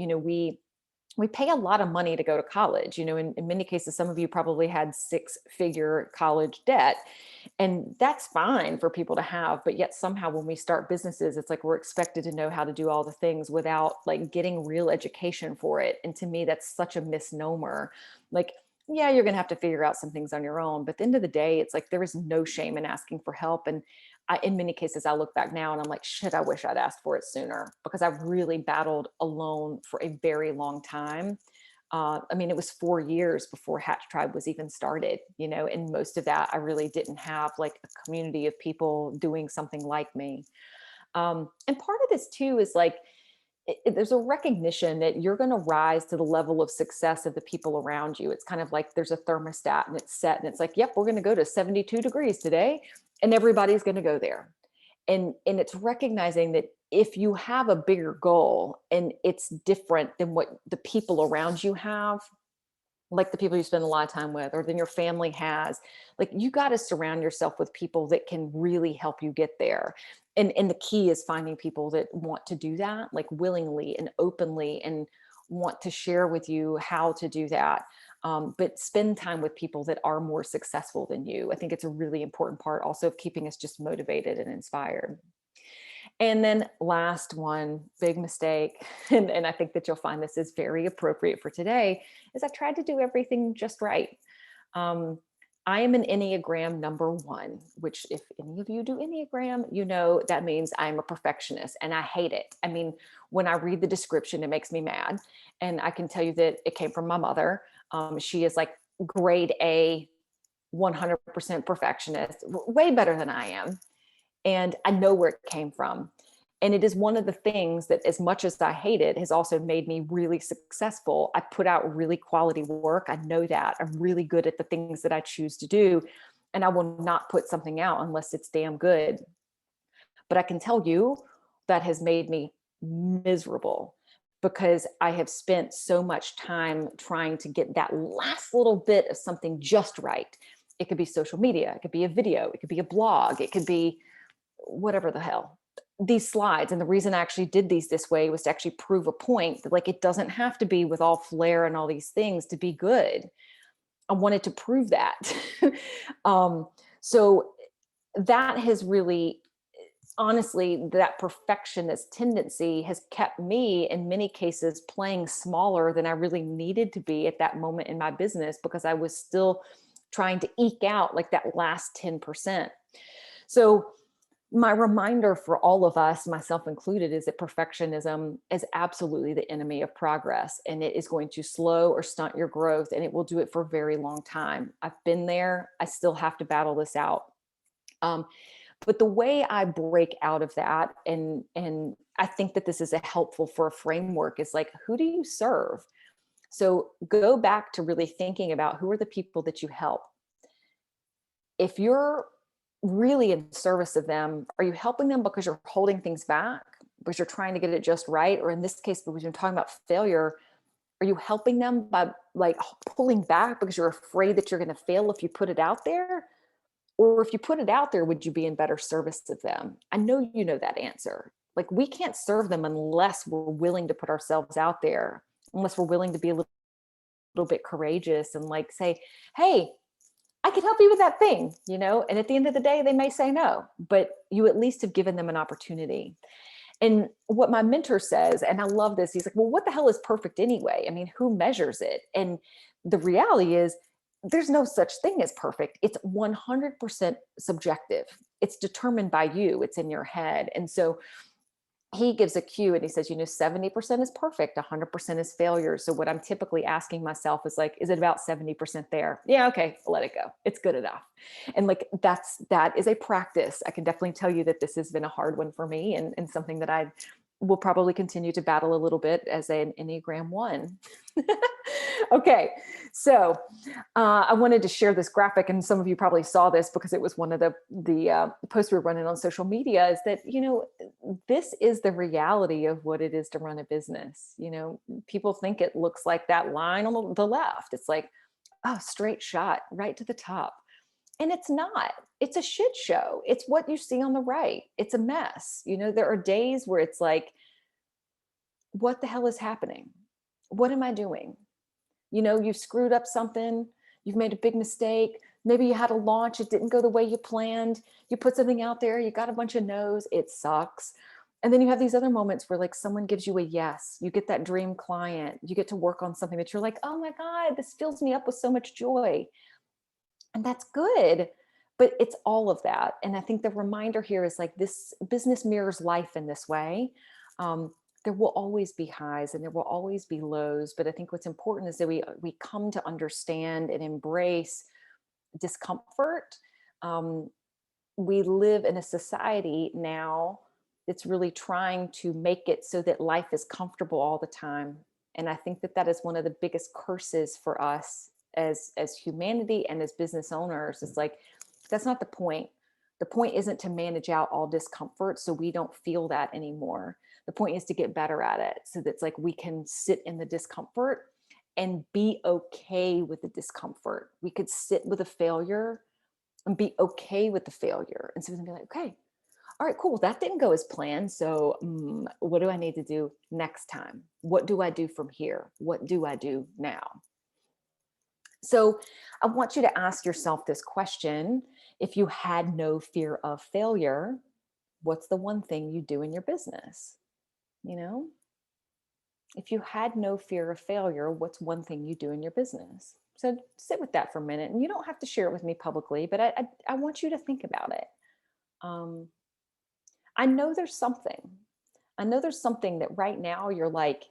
we pay a lot of money to go to college. In many cases, some of you probably had six-figure college debt, and that's fine for people to have. But yet somehow when we start businesses, it's like we're expected to know how to do all the things without like getting real education for it. And to me, that's such a misnomer. Like, yeah, you're going to have to figure out some things on your own. But at the end of the day, it's like there is no shame in asking for help. And in many cases, I look back now and I'm like, shit, I wish I'd asked for it sooner, because I've really battled alone for a very long time. I mean, it was 4 years before Hatch Tribe was even started, and most of that I really didn't have like a community of people doing something like me. And part of this too is like, there's a recognition that you're going to rise to the level of success of the people around you. It's kind of like there's a thermostat and it's set and it's like, yep, we're going to go to 72 degrees today, and everybody's going to go there. And it's recognizing that if you have a bigger goal and it's different than what the people around you have, like the people you spend a lot of time with, or than your family has, like you got to surround yourself with people that can really help you get there. And the key is finding people that want to do that, like willingly and openly, and want to share with you how to do that. But spend time with people that are more successful than you. I think it's a really important part also of keeping us just motivated and inspired. And then last one, big mistake, and I think that you'll find this is very appropriate for today, is I've tried to do everything just right. Um, I am an Enneagram number 1, which if any of you do Enneagram, that means I'm a perfectionist and I hate it. I mean, when I read the description, it makes me mad. And I can tell you that it came from my mother. She is like grade A, 100% perfectionist, way better than I am. And I know where it came from. And it is one of the things that, as much as I hate it, has also made me really successful. I put out really quality work. I know that. I'm really good at the things that I choose to do. And I will not put something out unless it's damn good. But I can tell you that has made me miserable, because I have spent so much time trying to get that last little bit of something just right. It could be social media, it could be a video, it could be a blog, it could be whatever the hell, these slides. And the reason I actually did these this way was to actually prove a point that like, it doesn't have to be with all flair and all these things to be good. I wanted to prove that. So that has really, honestly, that perfectionist tendency has kept me in many cases playing smaller than I really needed to be at that moment in my business, because I was still trying to eke out like that last 10%. So my reminder for all of us, myself included, is that perfectionism is absolutely the enemy of progress, and it is going to slow or stunt your growth, and it will do it for a very long time. I've been there. I still have to battle this out. But the way I break out of that, and I think that this is a helpful for a framework, is like, who do you serve? So go back to really thinking about who are the people that you help. If you're really in service of them, are you helping them because you're holding things back, because you're trying to get it just right? Or in this case, because you're talking about failure, are you helping them by like pulling back because you're afraid that you're going to fail if you put it out there? Or if you put it out there, would you be in better service of them? I know you know that answer. Like, we can't serve them unless we're willing to put ourselves out there, unless we're willing to be a little bit courageous and like say, hey, I could help you with that thing, and at the end of the day, they may say no, but you at least have given them an opportunity. And what my mentor says, and I love this, he's like, well, what the hell is perfect anyway? I mean, who measures it? And the reality is, there's no such thing as perfect. It's 100% subjective. It's determined by you. It's in your head. And so he gives a cue and he says, 70% is perfect, 100% is failure. So what I'm typically asking myself is like, is it about 70% there? Yeah, okay, let it go. It's good enough. And like, that is a practice. I can definitely tell you that this has been a hard one for me, and something that I will probably continue to battle a little bit as an Enneagram 1. Okay, so I wanted to share this graphic, and some of you probably saw this because it was one of the posts we were running on social media, is that, this is the reality of what it is to run a business. People think it looks like that line on the left. It's like, oh, straight shot right to the top. And it's not. It's a shit show. It's what you see on the right. It's a mess. There are days where it's like, what the hell is happening? What am I doing? You've screwed up something, you've made a big mistake. Maybe you had a launch, it didn't go the way you planned. You put something out there, you got a bunch of no's, it sucks. And then you have these other moments where like someone gives you a yes, you get that dream client, you get to work on something that you're like, oh my God, this fills me up with so much joy. And that's good. But it's all of that. And I think the reminder here is like this business mirrors life in this way. Um, there will always be highs and there will always be lows. But I think what's important is that we come to understand and embrace discomfort. Um, we live in a society now that's really trying to make it so that life is comfortable all the time. And I think that that is one of the biggest curses for us as humanity and as business owners. It's like, that's not the point. The point isn't to manage out all discomfort so we don't feel that anymore. The point is to get better at it so that's like we can sit in the discomfort and be okay with the discomfort. We could sit with a failure and be okay with the failure. And so we can be like, okay, all right, cool. That didn't go as planned. So what do I need to do next time? What do I do from here? What do I do now? So I want you to ask yourself this question. If you had no fear of failure, what's the one thing you do in your business? If you had no fear of failure, what's one thing you do in your business? So sit with that for a minute, and you don't have to share it with me publicly, but I want you to think about it. I know there's something. I know there's something that right now you're like,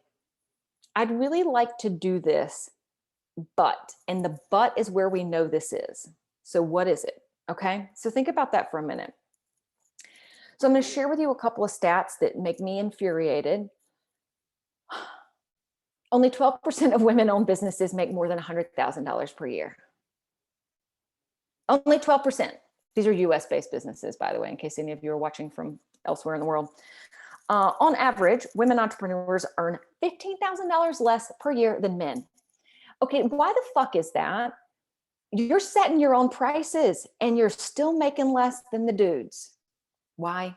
I'd really like to do this, and the but is where we know this is. So what is it? Okay. So think about that for a minute. So I'm going to share with you a couple of stats that make me infuriated. Only 12% of women-owned businesses make more than $100,000 per year. Only 12%. These are US-based businesses, by the way, in case any of you are watching from elsewhere in the world. On average, women entrepreneurs earn $15,000 less per year than men. Okay, why the fuck is that? You're setting your own prices and you're still making less than the dudes. Why?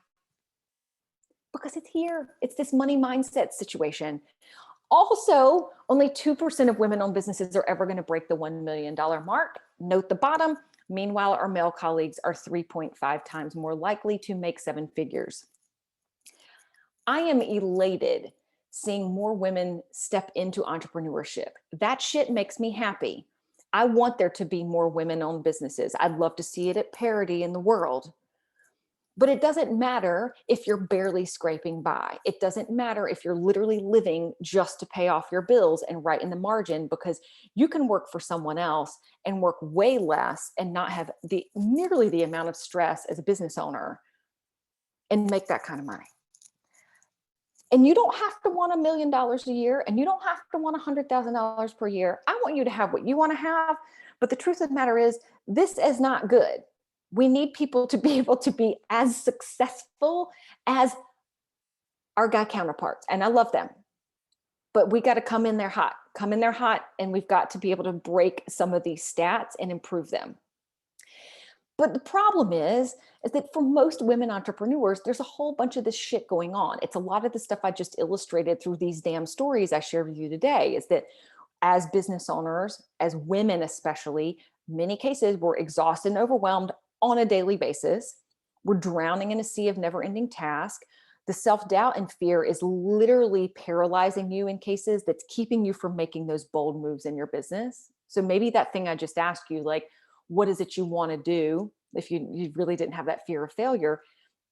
Because it's here. It's this money mindset situation. Also, only 2% of women-owned businesses are ever going to break the $1 million mark. Note the bottom. Meanwhile, our male colleagues are 3.5 times more likely to make seven figures. I am elated seeing more women step into entrepreneurship. That shit makes me happy. I want there to be more women-owned businesses. I'd love to see it at parity in the world. But it doesn't matter if you're barely scraping by. It doesn't matter if you're literally living just to pay off your bills and write in the margin, because you can work for someone else and work way less and not have nearly the amount of stress as a business owner and make that kind of money. And you don't have to want $1 million a year, and you don't have to want $100,000 per year. I want you to have what you want to have. But the truth of the matter is, this is not good. We need people to be able to be as successful as our guy counterparts. And I love them. But we got to come in there hot, and we've got to be able to break some of these stats and improve them. But the problem is that for most women entrepreneurs, there's a whole bunch of this shit going on. It's a lot of the stuff I just illustrated through these damn stories I shared with you today, is that as business owners, as women especially, many cases we're exhausted and overwhelmed on a daily basis. We're drowning in a sea of never-ending tasks. The self-doubt and fear is literally paralyzing you in cases that's keeping you from making those bold moves in your business. So maybe that thing I just asked you, like, what is it you want to do? If you really didn't have that fear of failure,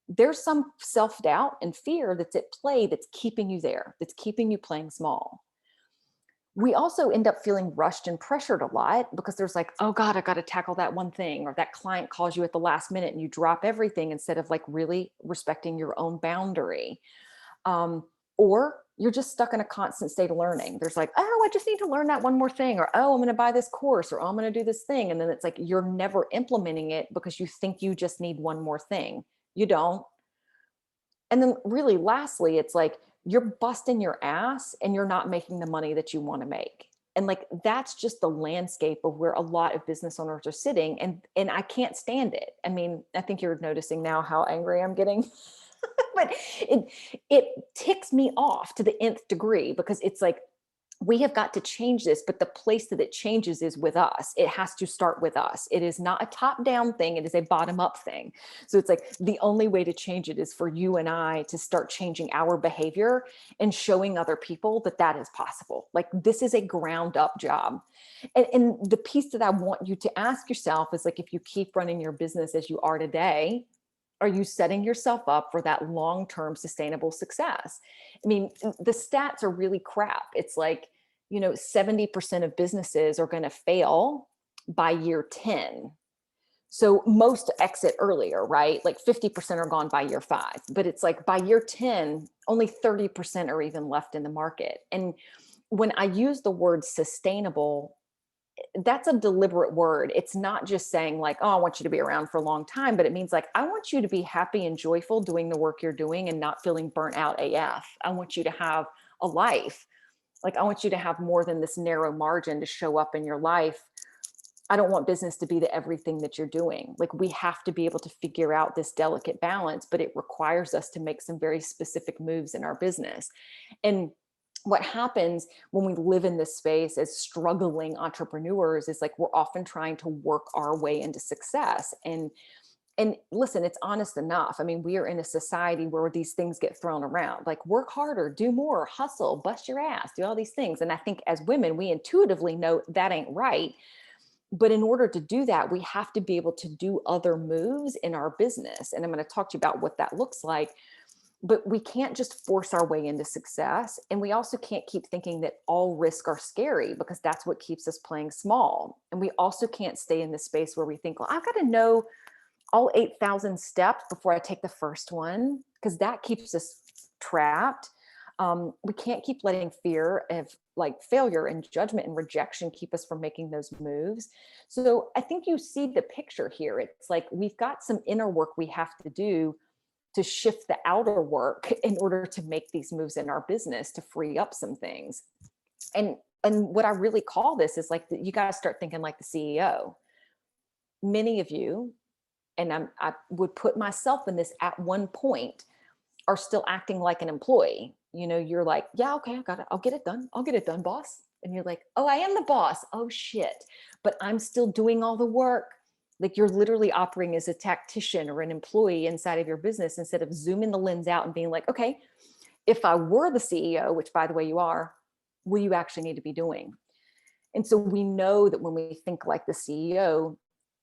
there's some self-doubt and fear that's at play that's keeping you there, that's keeping you playing small. We also end up feeling rushed and pressured a lot because there's like, oh God, I got to tackle that one thing, or that client calls you at the last minute and you drop everything instead of like really respecting your own boundary. Or you're just stuck in a constant state of learning. There's like, oh, I just need to learn that one more thing, or, oh, I'm going to buy this course, or, oh, I'm going to do this thing. And then it's like, you're never implementing it because you think you just need one more thing. You don't. And then really lastly, it's like, you're busting your ass and you're not making the money that you want to make. And like, that's just the landscape of where a lot of business owners are sitting. And I can't stand it. I mean, I think you're noticing now how angry I'm getting. But it ticks me off to the nth degree, because it's like, we have got to change this, but the place that it changes is with us. It has to start with us. It is not a top down thing. It is a bottom up thing. So it's like, the only way to change it is for you and I to start changing our behavior and showing other people that that is possible. Like, this is a ground up job. And the piece that I want you to ask yourself is like, if you keep running your business as you are today, are you setting yourself up for that long-term sustainable success? I mean, the stats are really crap. It's like, 70% of businesses are going to fail by year 10. So most exit earlier, right? Like 50% are gone by year 5, but it's like by year 10, only 30% are even left in the market. And when I use the word sustainable, that's a deliberate word. It's not just saying like, oh, I want you to be around for a long time, but it means like, I want you to be happy and joyful doing the work you're doing and not feeling burnt out AF. I want you to have a life. Like, I want you to have more than this narrow margin to show up in your life. I don't want business to be the everything that you're doing. Like, we have to be able to figure out this delicate balance, but it requires us to make some very specific moves in our business. And what happens when we live in this space as struggling entrepreneurs is like, we're often trying to work our way into success. And listen, it's honest enough. I mean, we are in a society where these things get thrown around, like work harder, do more, hustle, bust your ass, do all these things. And I think as women, we intuitively know that ain't right. But in order to do that, we have to be able to do other moves in our business. And I'm going to talk to you about what that looks like. But we can't just force our way into success. And we also can't keep thinking that all risks are scary, because that's what keeps us playing small. And we also can't stay in the space where we think, well, I've got to know all 8,000 steps before I take the first one, because that keeps us trapped. We can't keep letting fear of like failure and judgment and rejection keep us from making those moves. So I think you see the picture here. It's like, we've got some inner work we have to do to shift the outer work in order to make these moves in our business to free up some things. And what I really call this is like, you got to start thinking like the CEO. Many of you, and I would put myself in this at one point, are still acting like an employee. You're like, yeah, okay, I got it. I'll get it done. I'll get it done, boss. And you're like, oh, I am the boss. Oh shit. But I'm still doing all the work. Like, you're literally operating as a tactician or an employee inside of your business, instead of zooming the lens out and being like, okay, if I were the CEO, which by the way you are, what do you actually need to be doing? And so we know that when we think like the CEO,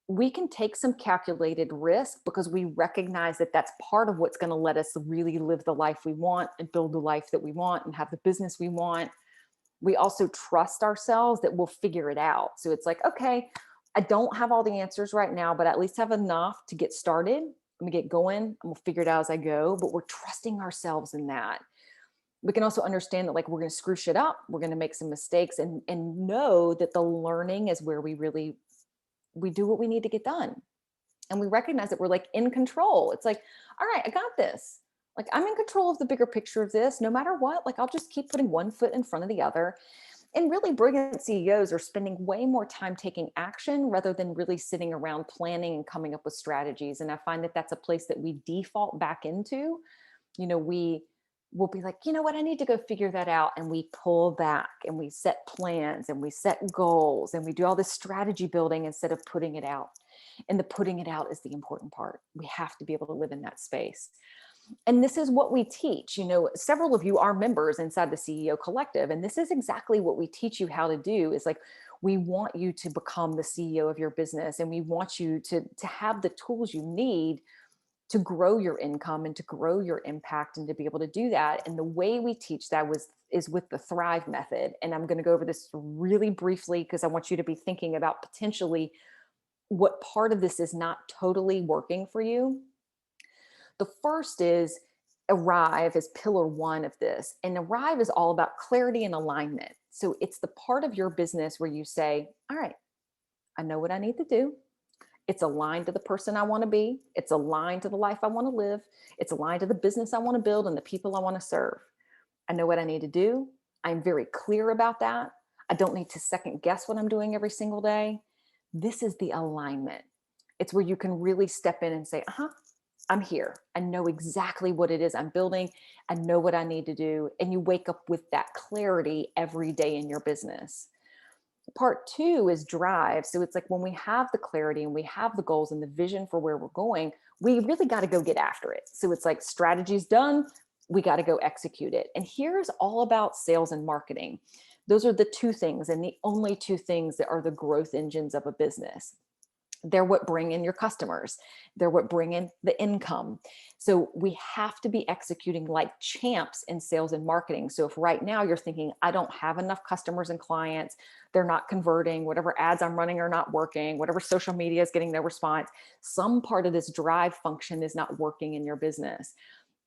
we can take some calculated risk, because we recognize that that's part of what's going to let us really live the life we want and build the life that we want and have the business we want. We also trust ourselves that we'll figure it out. So it's like, okay, I don't have all the answers right now, but I at least have enough to get started. I'm gonna get going and we'll figure it out as I go. But we're trusting ourselves in that. We can also understand that like, we're going to screw shit up. We're going to make some mistakes, and know that the learning is where we do what we need to get done. And we recognize that we're like in control. It's like, all right, I got this. Like, I'm in control of the bigger picture of this, no matter what. Like, I'll just keep putting one foot in front of the other. And really, brilliant CEOs are spending way more time taking action rather than really sitting around planning and coming up with strategies. And I find that that's a place that we default back into. We will be like, you know what, I need to go figure that out. And we pull back and we set plans and we set goals and we do all this strategy building instead of putting it out. And the putting it out is the important part. We have to be able to live in that space. And this is what we teach. Several of you are members inside the CEO Collective. And this is exactly what we teach you how to do. Is like, we want you to become the CEO of your business. And we want you to have the tools you need to grow your income and to grow your impact and to be able to do that. And the way we teach that is with the Thrive method. And I'm going to go over this really briefly, because I want you to be thinking about potentially what part of this is not totally working for you. The first is Arrive as pillar one of this. And Arrive is all about clarity and alignment. So it's the part of your business where you say, all right, I know what I need to do. It's aligned to the person I want to be. It's aligned to the life I want to live. It's aligned to the business I want to build and the people I want to serve. I know what I need to do. I'm very clear about that. I I don't need to second guess what I'm doing every single day. This is the alignment. It's where you can really step in and say, I'm here. I know exactly what it is I'm building. I know what I need to do. And you wake up with that clarity every day in your business. Part two is drive. So it's like when we have the clarity and we have the goals and the vision for where we're going, we really got to go get after it. So it's like strategy's done. We got to go execute it. And here's all about sales and marketing. Those are the two things and the only two things that are the growth engines of a business. They're what bring in your customers. They're what bring in the income. So we have to be executing like champs in sales and marketing. So if right now you're thinking, I don't have enough customers and clients, they're not converting, whatever ads I'm running are not working, whatever social media is getting no response, some part of this drive function is not working in your business.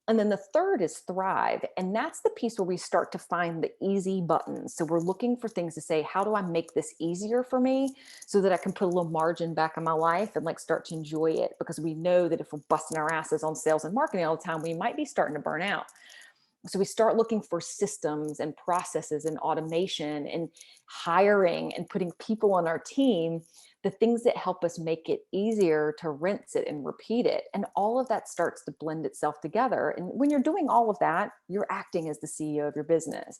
And then the third is thrive. And that's the piece where we start to find the easy buttons. So we're looking for things to say, how do I make this easier for me so that I can put a little margin back in my life and like start to enjoy it? Because we know that if we're busting our asses on sales and marketing all the time, we might be starting to burn out. So we start looking for systems and processes and automation and hiring and putting people on our team, the things that help us make it easier to rinse it and repeat it. And all of that starts to blend itself together. And when you're doing all of that, you're acting as the CEO of your business.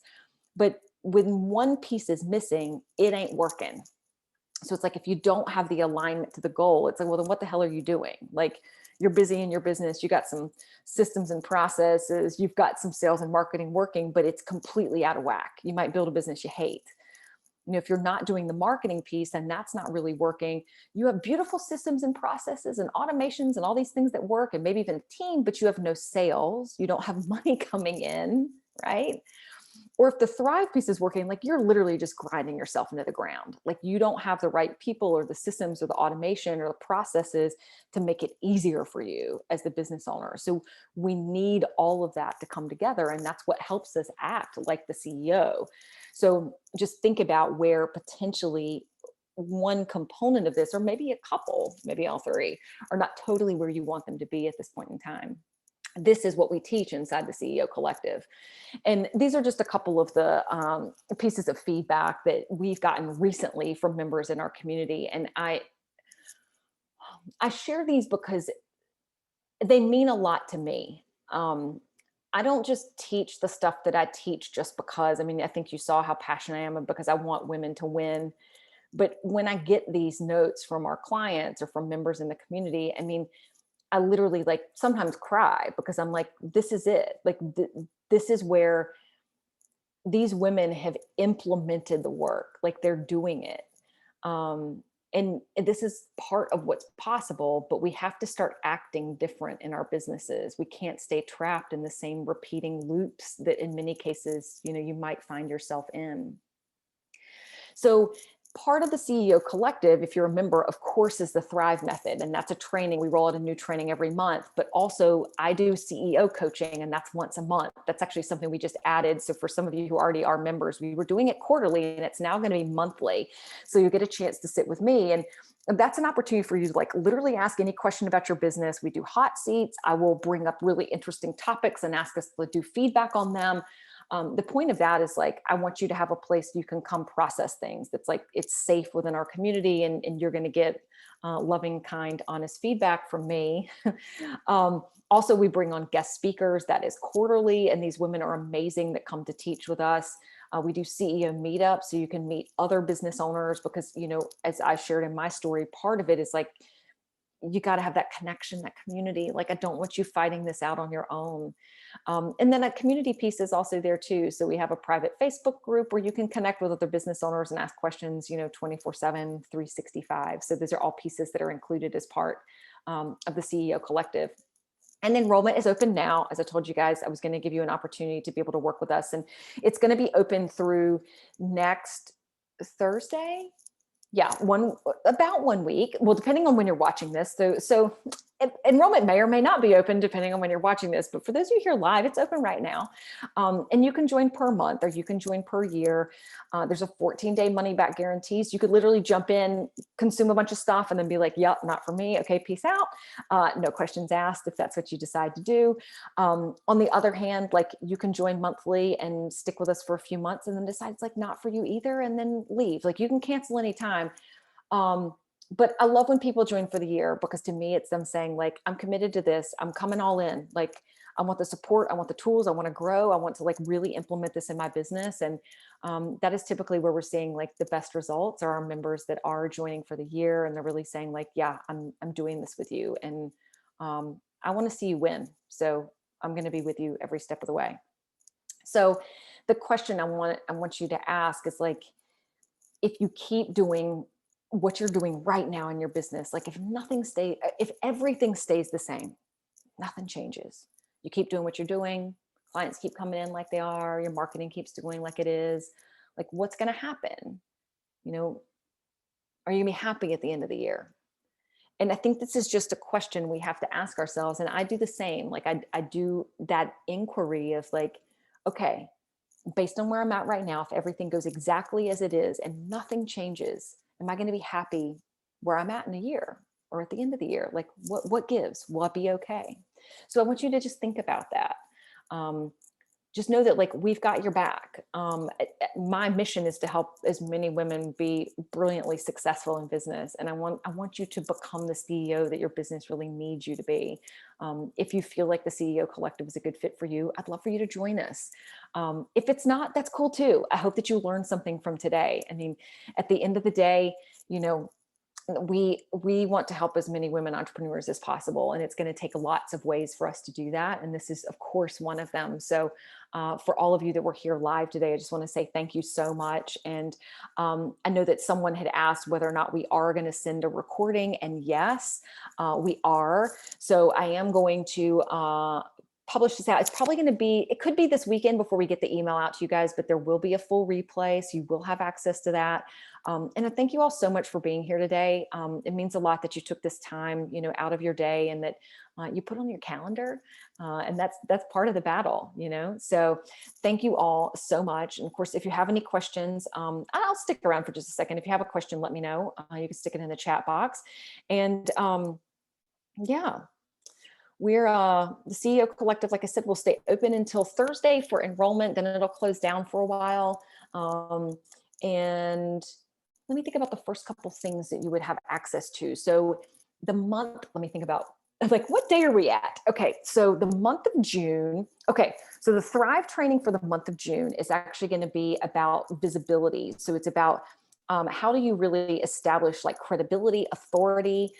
But when one piece is missing, it ain't working. So it's like, if you don't have the alignment to the goal, it's like, well, then what the hell are you doing? Like, you're busy in your business, you got some systems and processes, you've got some sales and marketing working, but it's completely out of whack. You might build a business you hate. If you're not doing the marketing piece and that's not really working, you have beautiful systems and processes and automations and all these things that work, and maybe even a team, but you have no sales, you don't have money coming in, right? Or if the thrive piece is working, like you're literally just grinding yourself into the ground. Like you don't have the right people or the systems or the automation or the processes to make it easier for you as the business owner. So we need all of that to come together. And that's what helps us act like the CEO. So just think about where potentially one component of this, or maybe a couple, maybe all three, are not totally where you want them to be at this point in time. This is what we teach inside the CEO Collective. And these are just a couple of the pieces of feedback that we've gotten recently from members in our community. And I share these because they mean a lot to me. I don't just teach the stuff that I teach just because, I mean, I think you saw how passionate I am and because I want women to win. But when I get these notes from our clients or from members in the community, I mean, I literally like sometimes cry because I'm like, this is it. Like this is where these women have implemented the work, like they're doing it. And this is part of what's possible, but we have to start acting different in our businesses. We can't stay trapped in the same repeating loops that in many cases, you might find yourself in. So part of the CEO Collective, if you're a member, of course, is the Thrive Method. And that's a training. We roll out a new training every month. But also I do CEO coaching, and that's once a month. That's actually something we just added. So for some of you who already are members, we were doing it quarterly, and it's now going to be monthly. So you get a chance to sit with me. And that's an opportunity for you to like literally ask any question about your business. We do hot seats. I will bring up really interesting topics and ask us to do feedback on them. The point of that is like, I want you to have a place you can come process things. That's like, it's safe within our community, and you're going to get loving, kind, honest feedback from me. Also, we bring on guest speakers. That is quarterly. And these women are amazing that come to teach with us. We do CEO meetups, so you can meet other business owners because, as I shared in my story, part of it is like, you got to have that connection, that community. Like, I don't want you fighting this out on your own. And then a community piece is also there too. So we have a private Facebook group where you can connect with other business owners and ask questions, 24/7, 365. So those are all pieces that are included as part of the CEO Collective. And enrollment is open now. As I told you guys, I was going to give you an opportunity to be able to work with us. And it's going to be open through next Thursday. Yeah, about 1 week. Well, depending on when you're watching this. So enrollment may or may not be open depending on when you're watching this, but for those of you here live, it's open right now. And you can join per month or you can join per year. There's a 14-day money back guarantee. So you could literally jump in, consume a bunch of stuff and then be like, yep, not for me. Okay, peace out. No questions asked if that's what you decide to do. On the other hand, like you can join monthly and stick with us for a few months and then decide it's like not for you either and then leave. Like you can cancel anytime. But I love when people join for the year because to me, it's them saying like, I'm committed to this. I'm coming all in. Like, I want the support. I want the tools. I want to grow. I want to like really implement this in my business. And that is typically where we're seeing like the best results are our members that are joining for the year. And they're really saying like, yeah, I'm doing this with you. And I want to see you win. So I'm going to be with you every step of the way. So the question I want you to ask is like, if you keep doing what you're doing right now in your business, like if everything stays the same, nothing changes. You keep doing what you're doing, clients keep coming in like they are, your marketing keeps doing like it is, like what's going to happen? You know, are you gonna be happy at the end of the year? And I think this is just a question we have to ask ourselves. And I do the same. Like I do that inquiry of like, okay, based on where I'm at right now, if everything goes exactly as it is and nothing changes, am I going to be happy where I'm at in a year or at the end of the year? Like what gives? Will I be okay? So I want you to just think about that. Just know that like we've got your back. My mission is to help as many women be brilliantly successful in business, and I want you to become the CEO that your business really needs you to be. If you feel like the CEO Collective is a good fit for you, I'd love for you to join us. If it's not, that's cool too. I hope that you learned something from today. I mean, at the end of the day, you know, we want to help as many women entrepreneurs as possible, and it's going to take lots of ways for us to do that, and this is of course one of them. So for all of you that were here live today, I just want to say thank you so much. And I know that someone had asked whether or not we are going to send a recording, and yes, we are. So I am going to publish this out. It's probably going to be, it could be this weekend before we get the email out to you guys, but there will be a full replay. So you will have access to that. And I thank you all so much for being here today. It means a lot that you took this time, you know, out of your day and that you put on your calendar. And that's part of the battle, you know? So thank you all so much. And of course, if you have any questions, I'll stick around for just a second. If you have a question, let me know. You can stick it in the chat box. And yeah. We're the CEO Collective, like I said, will stay open until Thursday for enrollment. Then it'll close down for a while. And let me think about the first couple things that you would have access to. So the month, let me think about like, what day are we at? Okay, so the month of June. Okay, so the Thrive training for the month of June is actually going to be about visibility. So it's about how do you really establish like credibility, authority,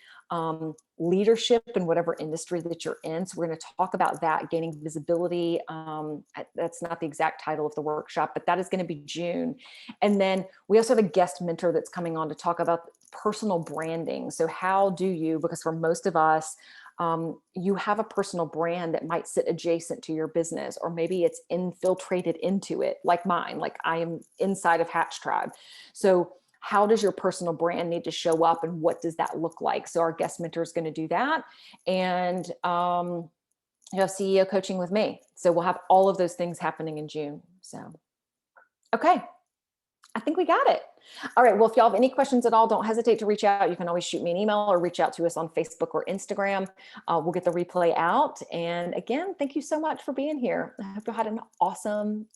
leadership in whatever industry that you're in. So we're going to talk about that, gaining visibility. That's not the exact title of the workshop, but that is going to be June. And then we also have a guest mentor that's coming on to talk about personal branding. So how do you, because for most of us, you have a personal brand that might sit adjacent to your business, or maybe it's infiltrated into it, like mine, like I am inside of Hatch Tribe. So how does your personal brand need to show up and what does that look like? So our guest mentor is going to do that. And you have CEO coaching with me. So we'll have all of those things happening in June. So, okay. I think we got it. All right. Well, if y'all have any questions at all, don't hesitate to reach out. You can always shoot me an email or reach out to us on Facebook or Instagram. We'll get the replay out. And again, thank you so much for being here. I hope you had an awesome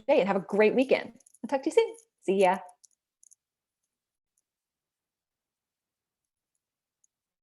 day and have a great weekend. I'll talk to you soon. See ya.